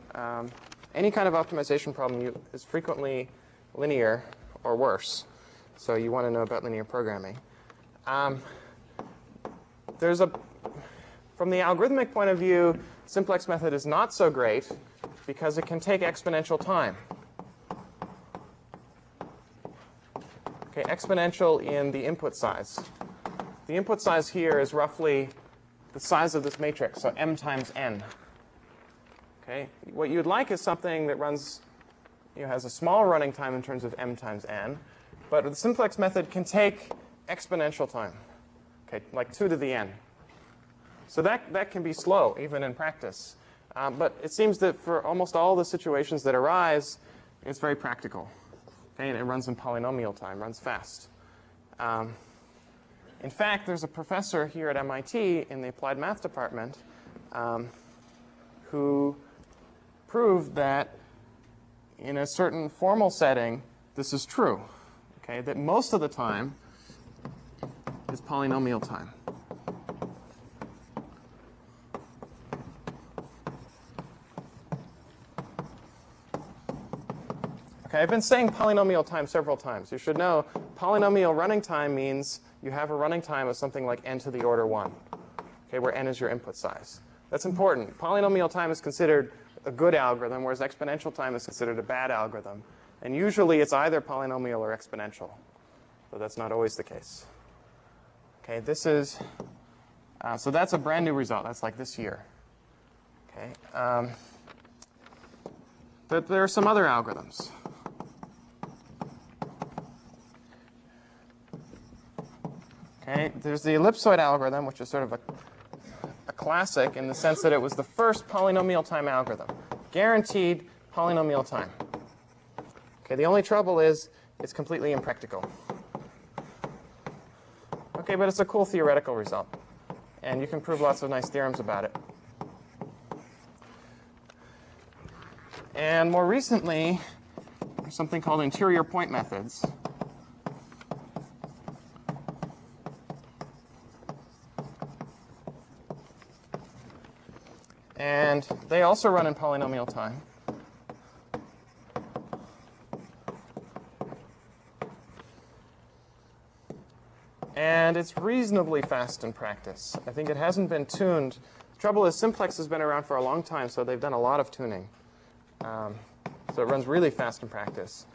any kind of optimization problem is frequently linear or worse. So you want to know about linear programming. From the algorithmic point of view, simplex method is not so great because it can take exponential time. Okay, exponential in the input size. The input size here is roughly the size of this matrix, so m times n. Okay, what you'd like is something that runs, has a small running time in terms of m times n, but the simplex method can take exponential time, okay, like 2 to the n. So that can be slow, even in practice. But it seems that for almost all the situations that arise, it's very practical. Okay, and it runs in polynomial time, runs fast. In fact, there's a professor here at MIT in the applied math department who proved that in a certain formal setting, this is true. Okay, that most of the time is polynomial time. Okay, I've been saying polynomial time several times. You should know polynomial running time means you have a running time of something like n to the order 1, okay, where n is your input size. That's important. Polynomial time is considered a good algorithm, whereas exponential time is considered a bad algorithm. And usually it's either polynomial or exponential, but that's not always the case. Okay, this is, so that's a brand new result. That's like this year. Okay, but there are some other algorithms. Okay, there's the ellipsoid algorithm, which is sort of a classic in the sense that it was the first polynomial time algorithm. Guaranteed polynomial time. Okay, the only trouble is it's completely impractical. Okay, but it's a cool theoretical result. And you can prove lots of nice theorems about it. And more recently, there's something called interior point methods. And they also run in polynomial time. And it's reasonably fast in practice. I think it hasn't been tuned. The trouble is simplex has been around for a long time, so they've done a lot of tuning. So it runs really fast in practice.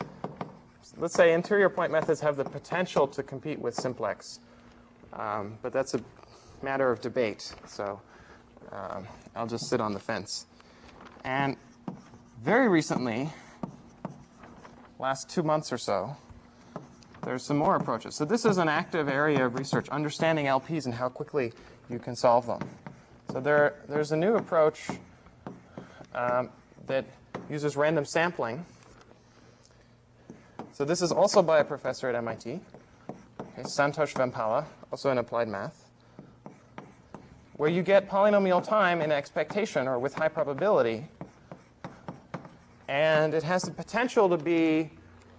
So let's say interior point methods have the potential to compete with simplex. But that's a matter of debate. So I'll just sit on the fence. And very recently, last 2 months or so, there's some more approaches. So this is an active area of research, understanding LPs and how quickly you can solve them. So there's a new approach that uses random sampling. So this is also by a professor at MIT, okay, Santosh Vempala, also in applied math, where you get polynomial time in expectation or with high probability. And it has the potential to be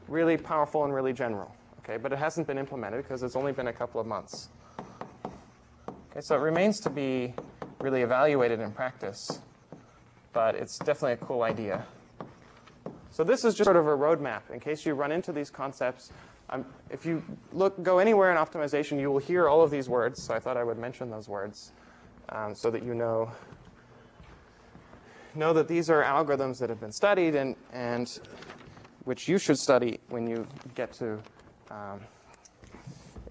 really powerful and really general. Okay, but it hasn't been implemented because it's only been a couple of months. Okay, so it remains to be really evaluated in practice, but it's definitely a cool idea. So this is just sort of a roadmap in case you run into these concepts. If you go anywhere in optimization, you will hear all of these words. So I thought I would mention those words so that you know that these are algorithms that have been studied and which you should study when you get to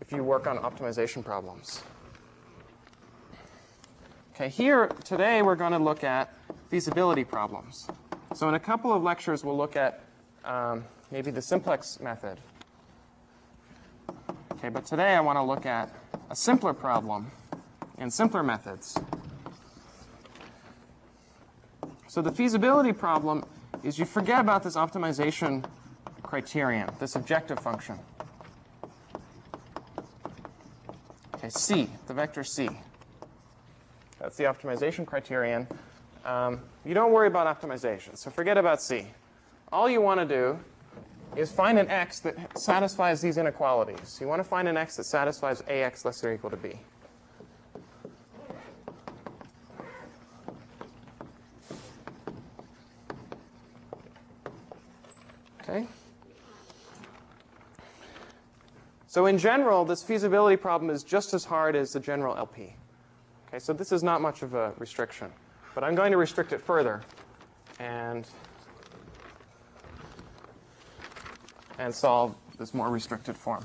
if you work on optimization problems. Okay, here today we're going to look at feasibility problems. So in a couple of lectures we'll look at maybe the simplex method. Okay, but today I want to look at a simpler problem and simpler methods. So the feasibility problem is you forget about this optimization criterion, this objective function. Okay, C, the vector C. That's the optimization criterion. You don't worry about optimization, so forget about C. All you want to do is find an x that satisfies these inequalities. You want to find an x that satisfies ax less or equal to b. Okay? So in general, this feasibility problem is just as hard as the general LP. Okay, so this is not much of a restriction. But I'm going to restrict it further and solve this more restricted form.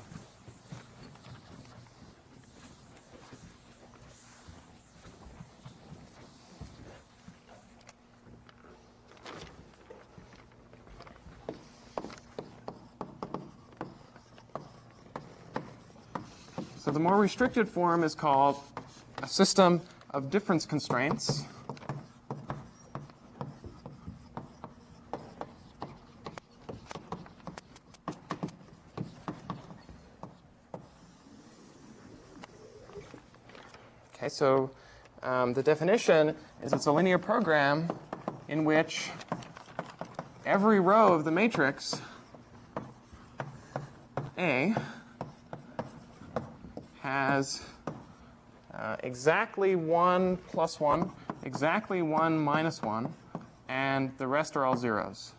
So the more restricted form is called a system of difference constraints. Okay, so the definition is it's a linear program in which every row of the matrix A has exactly 1 plus 1, exactly 1 minus 1, and the rest are all zeros.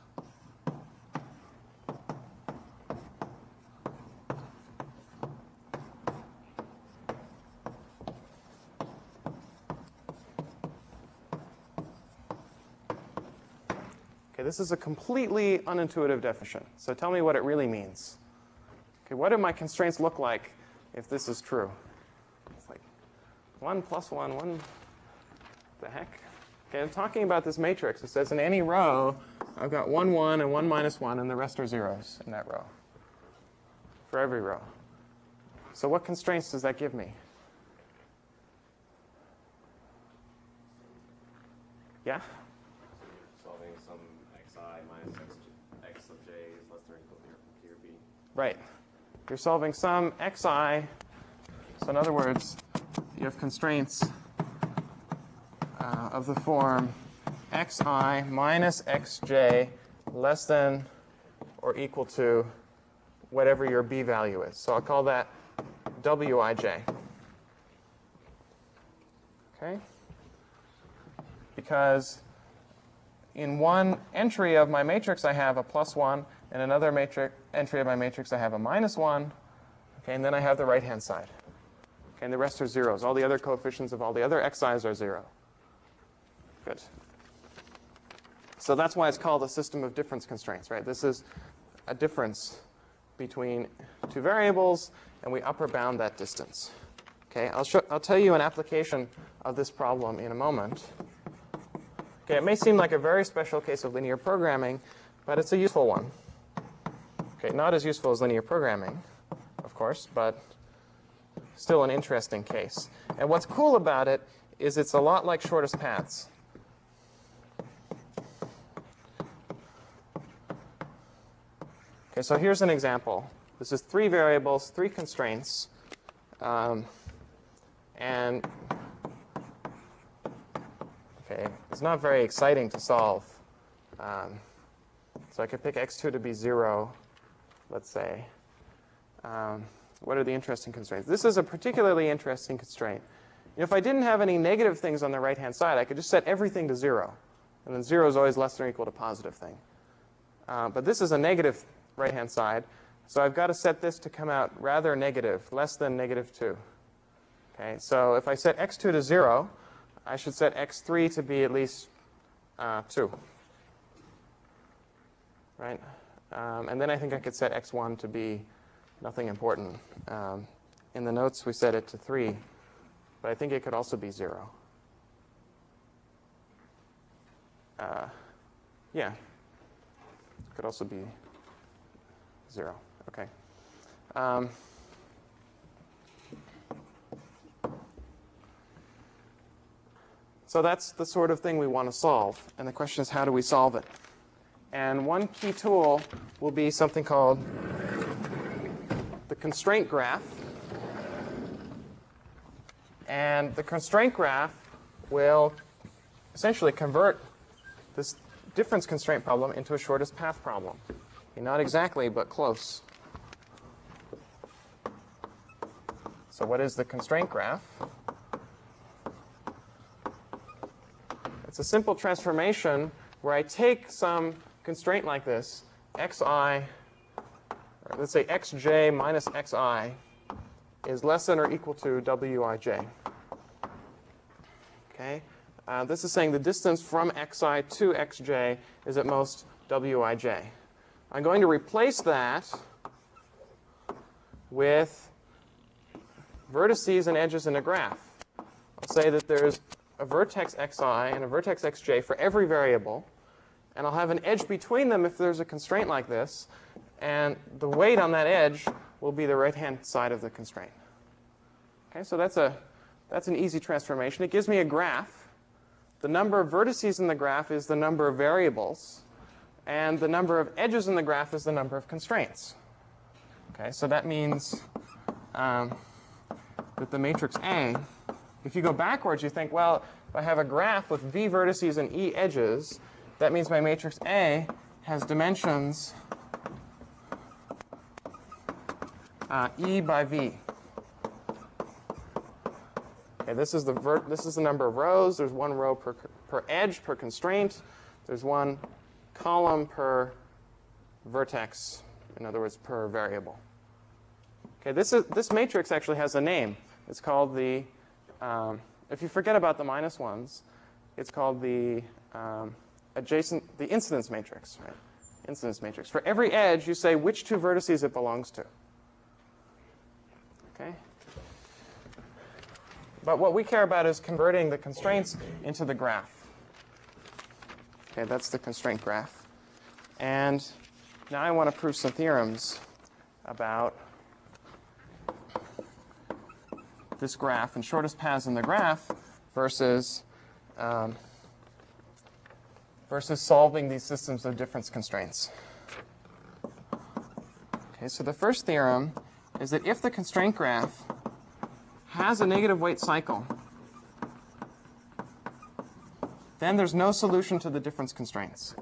this is a completely unintuitive definition. So tell me what it really means. Okay, what do my constraints look like if this is true? It's like 1 plus 1, 1, what the heck? Okay, I'm talking about this matrix. It says in any row, I've got 1, 1, and 1 minus 1, and the rest are zeros in that row for every row. So what constraints does that give me? Yeah? Solving some xi minus x sub j is less than or equal to here b. Right. You're solving some xi. So in other words, you have constraints of the form xi minus xj less than or equal to whatever your b value is. So I'll call that wij. Okay? Because in one entry of my matrix, I have a plus 1. In another entry of my matrix, I have a minus 1. Okay, and then I have the right-hand side. Okay, and the rest are zeros. All the other coefficients of all the other xi's are 0. Good. So that's why it's called a system of difference constraints, right? This is a difference between two variables, and we upper bound that distance. Okay, I'll tell you an application of this problem in a moment. Okay, it may seem like a very special case of linear programming, but it's a useful one. Okay, not as useful as linear programming, of course, but still an interesting case. And what's cool about it is it's a lot like shortest paths. Okay, so here's an example. This is 3 variables, 3 constraints, and okay, it's not very exciting to solve. So I could pick x2 to be 0, let's say. What are the interesting constraints? This is a particularly interesting constraint. If I didn't have any negative things on the right-hand side, I could just set everything to 0. And then 0 is always less than or equal to positive thing. But this is a negative right-hand side. So I've got to set this to come out rather negative, less than negative 2. Okay, so if I set x2 to 0, I should set x3 to be at least 2. Right? And then I think I could set x1 to be nothing important. In the notes, we set it to 3. But I think it could also be 0. Yeah. It could also be 0. OK. So that's the sort of thing we want to solve. And the question is, how do we solve it? And one key tool will be something called the constraint graph. And the constraint graph will essentially convert this difference constraint problem into a shortest path problem. Okay, not exactly, but close. So what is the constraint graph? It's a simple transformation where I take some constraint like this, xi, or let's say xj minus xi is less than or equal to wij. Okay? This is saying the distance from xi to xj is at most wij. I'm going to replace that with vertices and edges in a graph. I'll say that there's a vertex xi and a vertex xj for every variable. And I'll have an edge between them if there's a constraint like this. And the weight on that edge will be the right-hand side of the constraint. Okay, so that's an easy transformation. It gives me a graph. The number of vertices in the graph is the number of variables. And the number of edges in the graph is the number of constraints. Okay, so that means that the matrix A, if you go backwards, you think, well, if I have a graph with v vertices and e edges, that means my matrix A has dimensions E by V. Okay, this is the number of rows. There's one row per edge, per constraint. There's one column per vertex, in other words, per variable. Okay, this matrix actually has a name. It's called the, if you forget about the minus ones, it's called the the incidence matrix, right? Incidence matrix. For every edge, you say which two vertices it belongs to. Okay? But what we care about is converting the constraints into the graph. Okay, that's the constraint graph. And now I want to prove some theorems about this graph and shortest paths in the graph versus solving these systems of difference constraints. Okay, so the first theorem is that if the constraint graph has a negative weight cycle, then there's no solution to the difference constraints.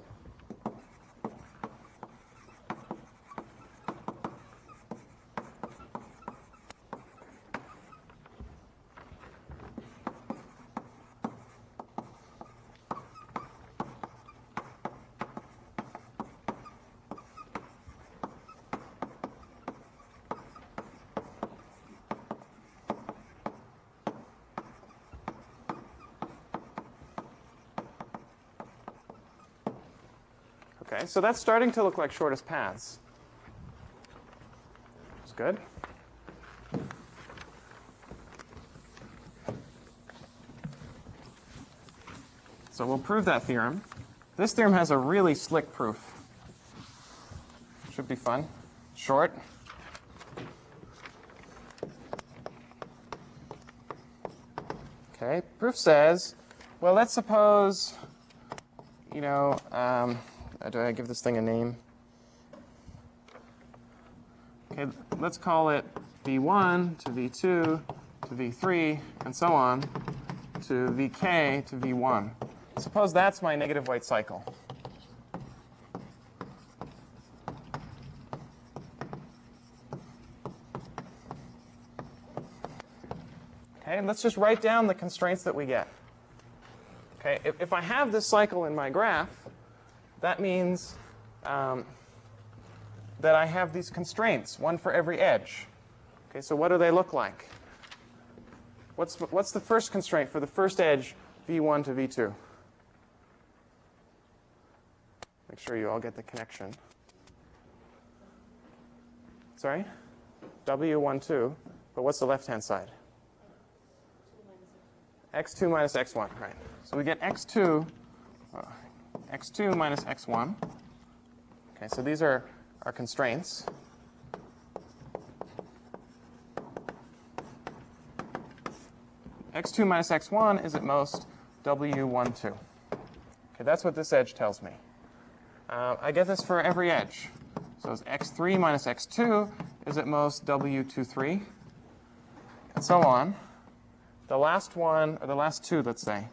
Okay, so that's starting to look like shortest paths. That's good. So we'll prove that theorem. This theorem has a really slick proof. Should be fun. Short. Okay, proof says, well, let's suppose, do I give this thing a name? Okay, let's call it V1 to V2 to V3 and so on to Vk to V1. Suppose that's my negative weight cycle. Okay, and let's just write down the constraints that we get. Okay, if I have this cycle in my graph, that means that I have these constraints, one for every edge. Okay, so what do they look like? What's the first constraint for the first edge, V1 to V2? Make sure you all get the connection. Sorry? W1, 2. But what's the left-hand side? X2 minus X1, right. So we get X2 minus X1. Okay, so these are our constraints. X2 minus X1 is at most W1, 2. Okay, that's what this edge tells me. I get this for every edge. So it's X3 minus X2 is at most W2, 3, and so on. The last one, or the last two, let's say,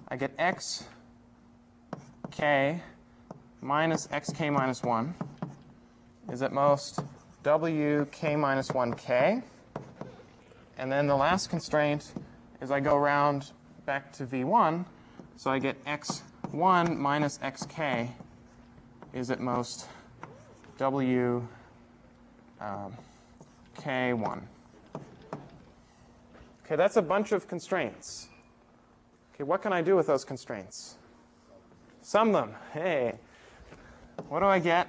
I get Xk minus Xk minus 1 is at most Wk minus 1k. And then the last constraint is I go around back to V1. So I get X1 minus Xk is at most Wk1. Okay, that's a bunch of constraints. Okay, what can I do with those constraints? Sum them. Hey, what do I get?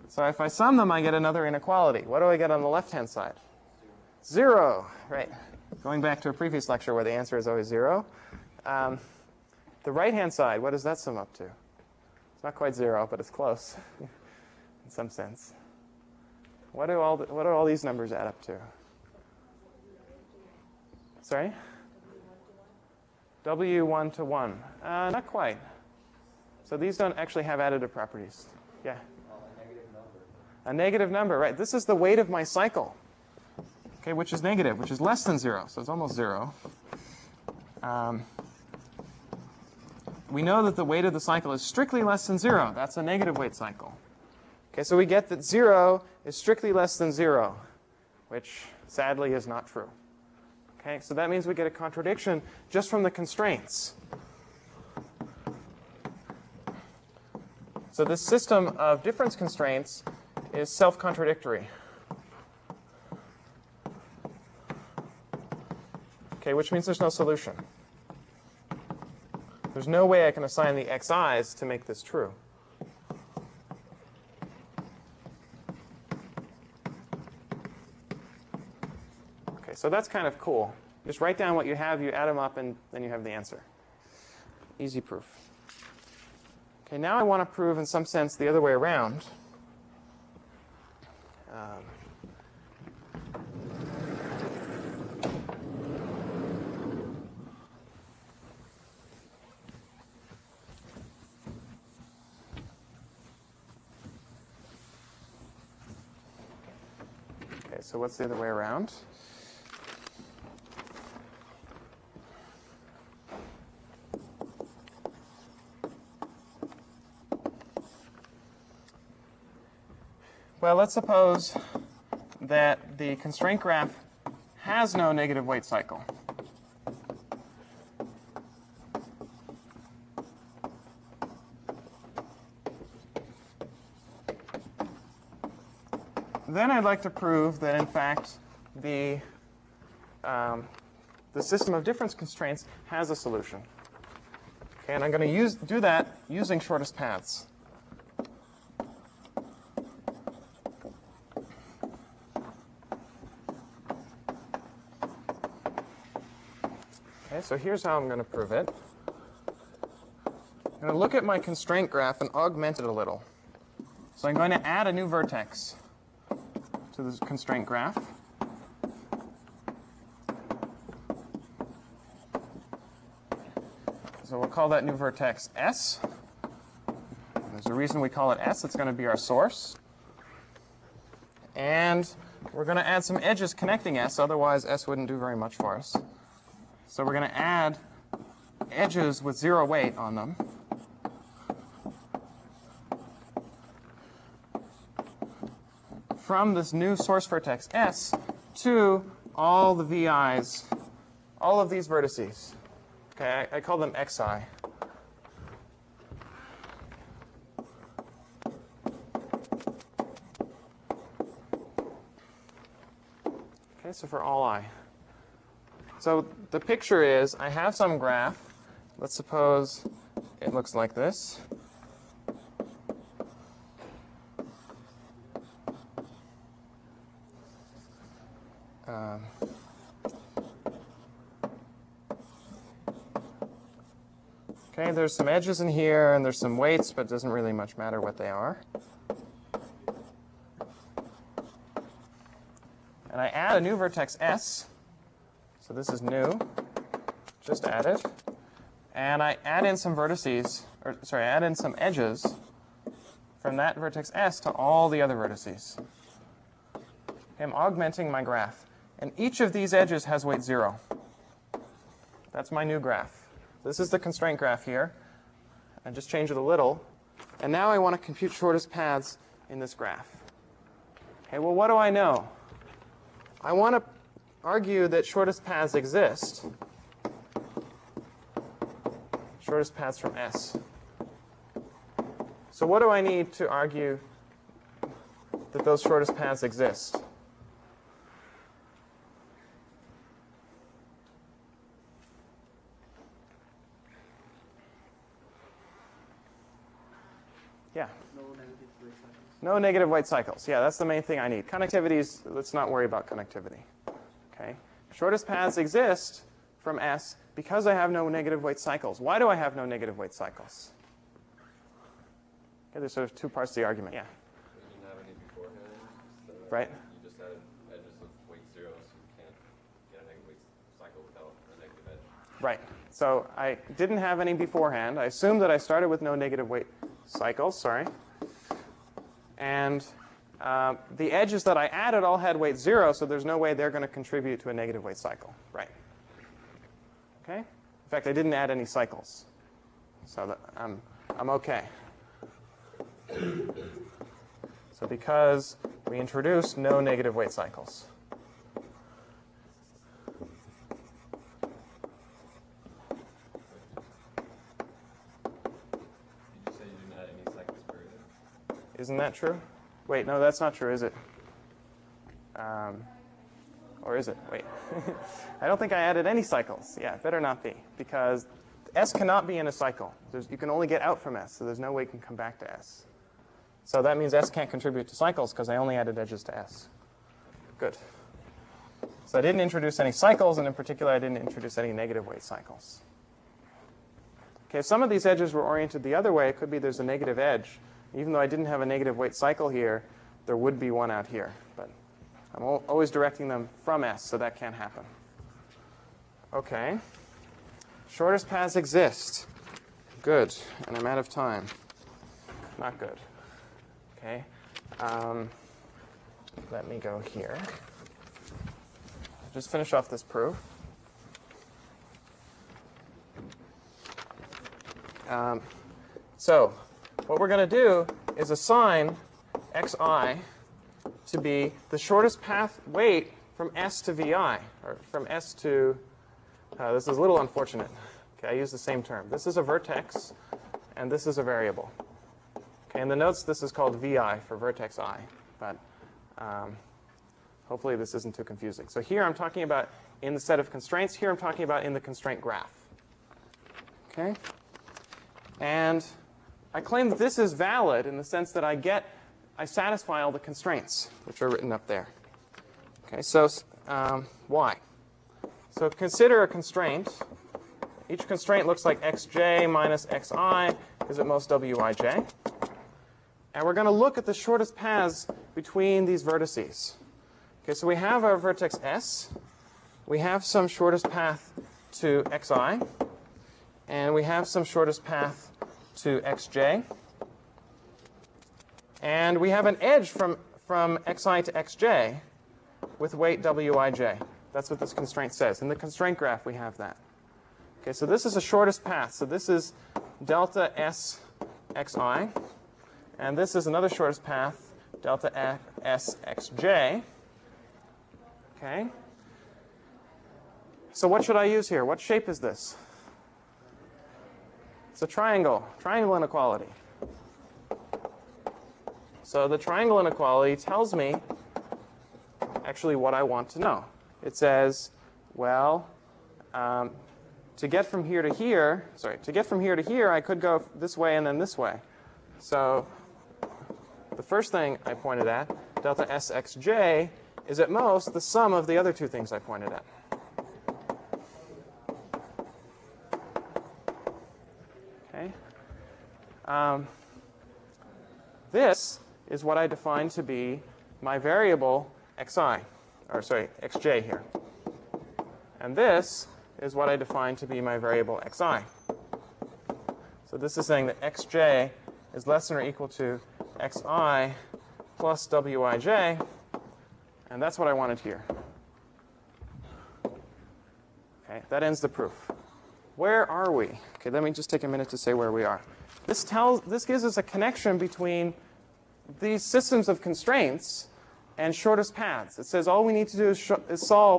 So if I sum them, I get another inequality. What do I get on the left-hand side? 0, right. Going back to a previous lecture where the answer is always 0. The right-hand side, what does that sum up to? It's not quite 0, but it's close in some sense. What do all these numbers add up to? Sorry? W1 to 1. Not quite. So these don't actually have additive properties. Yeah? A negative number. A negative number, right. This is the weight of my cycle, okay, which is negative, which is less than 0. So it's almost 0. We know that the weight of the cycle is strictly less than 0. That's a negative weight cycle. Okay, so we get that 0 is strictly less than 0, which sadly is not true. Okay, so that means we get a contradiction just from the constraints. So this system of difference constraints is self-contradictory. Okay, which means there's no solution. There's no way I can assign the xi's to make this true. Okay, so that's kind of cool. Just write down what you have, you add them up, and then you have the answer. Easy proof. Okay, now I want to prove, in some sense, the other way around. Okay, so what's the other way around? Well, let's suppose that the constraint graph has no negative weight cycle. Then I'd like to prove that, in fact, the system of difference constraints has a solution. Okay, and I'm going to do that using shortest paths. Okay, so here's how I'm going to prove it. I'm going to look at my constraint graph and augment it a little. So I'm going to add a new vertex to this constraint graph. So we'll call that new vertex S. There's a reason we call it S. It's going to be our source. And we're going to add some edges connecting S. Otherwise, S wouldn't do very much for us. So we're going to add edges with 0 weight on them. From this new source vertex S to all the VI's, all of these vertices. Okay, I call them xi. Okay, so for all I. So the picture is I have some graph. Let's suppose it looks like this. Okay, there's some edges in here, and there's some weights, but it doesn't really much matter what they are. And I add a new vertex S. So this is new, just added. And I add in some vertices, or sorry, I add in some edges from that vertex S to all the other vertices. Okay, I'm augmenting my graph. And each of these edges has weight 0. That's my new graph. This is the constraint graph here. I just change it a little. And now I want to compute shortest paths in this graph. Okay, well, what do I know? I want to argue that shortest paths exist. Shortest paths from S. So what do I need to argue that those shortest paths exist? Yeah? No negative weight cycles. Yeah, that's the main thing I need. Connectivities, let's not worry about connectivity. Okay? Shortest paths exist from S because I have no negative weight cycles. Why do I have no negative weight cycles? Okay, there's sort of two parts to the argument. Yeah? You didn't have any beforehand. So Right. You just had edges of weight 0, so you can't get a negative weight cycle without a negative edge. Right. So I didn't have any beforehand. I assumed that I started with no negative weight cycles. Sorry. And the edges that I added all had weight 0, so there's no way they're going to contribute to a negative weight cycle. Right. Okay? In fact, I didn't add any cycles. So that I'm OK. So because we introduced no negative weight cycles. Isn't that true? Wait, no, that's not true, is it? Or is it? Wait. I don't think I added any cycles. Yeah, it better not be, because S cannot be in a cycle. You can only get out from S, so there's no way you can come back to S. So that means S can't contribute to cycles because I only added edges to S. Good. So I didn't introduce any cycles, and in particular, I didn't introduce any negative weight cycles. Okay, if some of these edges were oriented the other way, it could be there's a negative edge. Even though I didn't have a negative weight cycle here, there would be one out here. But I'm always directing them from S, so that can't happen. OK. Shortest paths exist. Good. And I'm out of time. Not good. OK. Let me go here. Just finish off this proof. So what we're going to do is assign xi to be the shortest path weight from S to vi, or from S to, this is a little unfortunate. Okay, I use the same term. This is a vertex, and this is a variable. Okay, in the notes, this is called vi for vertex I, but hopefully this isn't too confusing. So here I'm talking about in the set of constraints. Here I'm talking about in the constraint graph. Okay? And I claim that this is valid in the sense that I satisfy all the constraints, which are written up there. Okay, so why? So consider a constraint. Each constraint looks like xj minus xi is at most wij. And we're going to look at the shortest paths between these vertices. Okay, so we have our vertex S. We have some shortest path to xi. And we have some shortest path to xj. And we have an edge from xi to xj with weight wij. That's what this constraint says. In the constraint graph, we have that. Okay, so this is the shortest path. So this is delta s xi. And this is another shortest path, delta s xj. Okay. So what should I use here? What shape is this? It's a triangle inequality. So the triangle inequality tells me actually what I want to know. It says, well, to get from here to here, I could go this way and then this way. So the first thing I pointed at, delta sxj, is at most the sum of the other two things I pointed at. Okay. This is what I define to be my variable xj here. And this is what I define to be my variable xi. So this is saying that xj is less than or equal to xi plus wij, and that's what I wanted here. Okay, that ends the proof. Where are we? Okay, let me just take a minute to say where we are. This gives us a connection between these systems of constraints and shortest paths. It says all we need to do is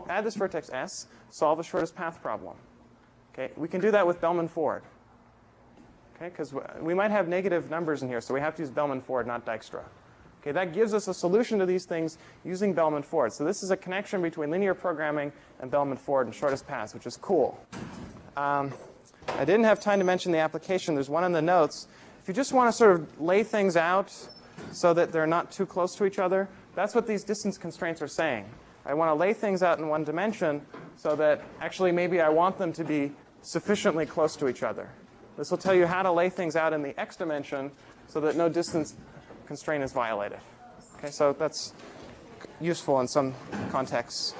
add this vertex S, solve the shortest path problem. Okay, we can do that with Bellman-Ford. Okay, because we might have negative numbers in here, so we have to use Bellman-Ford, not Dijkstra. Okay, that gives us a solution to these things using Bellman-Ford. So this is a connection between linear programming and Bellman-Ford and shortest paths, which is cool. I didn't have time to mention the application. There's one in the notes. If you just want to sort of lay things out so that they're not too close to each other, that's what these distance constraints are saying. I want to lay things out in one dimension so that actually maybe I want them to be sufficiently close to each other. This will tell you how to lay things out in the x dimension so that no distance constraint is violated. Okay, so that's useful in some contexts.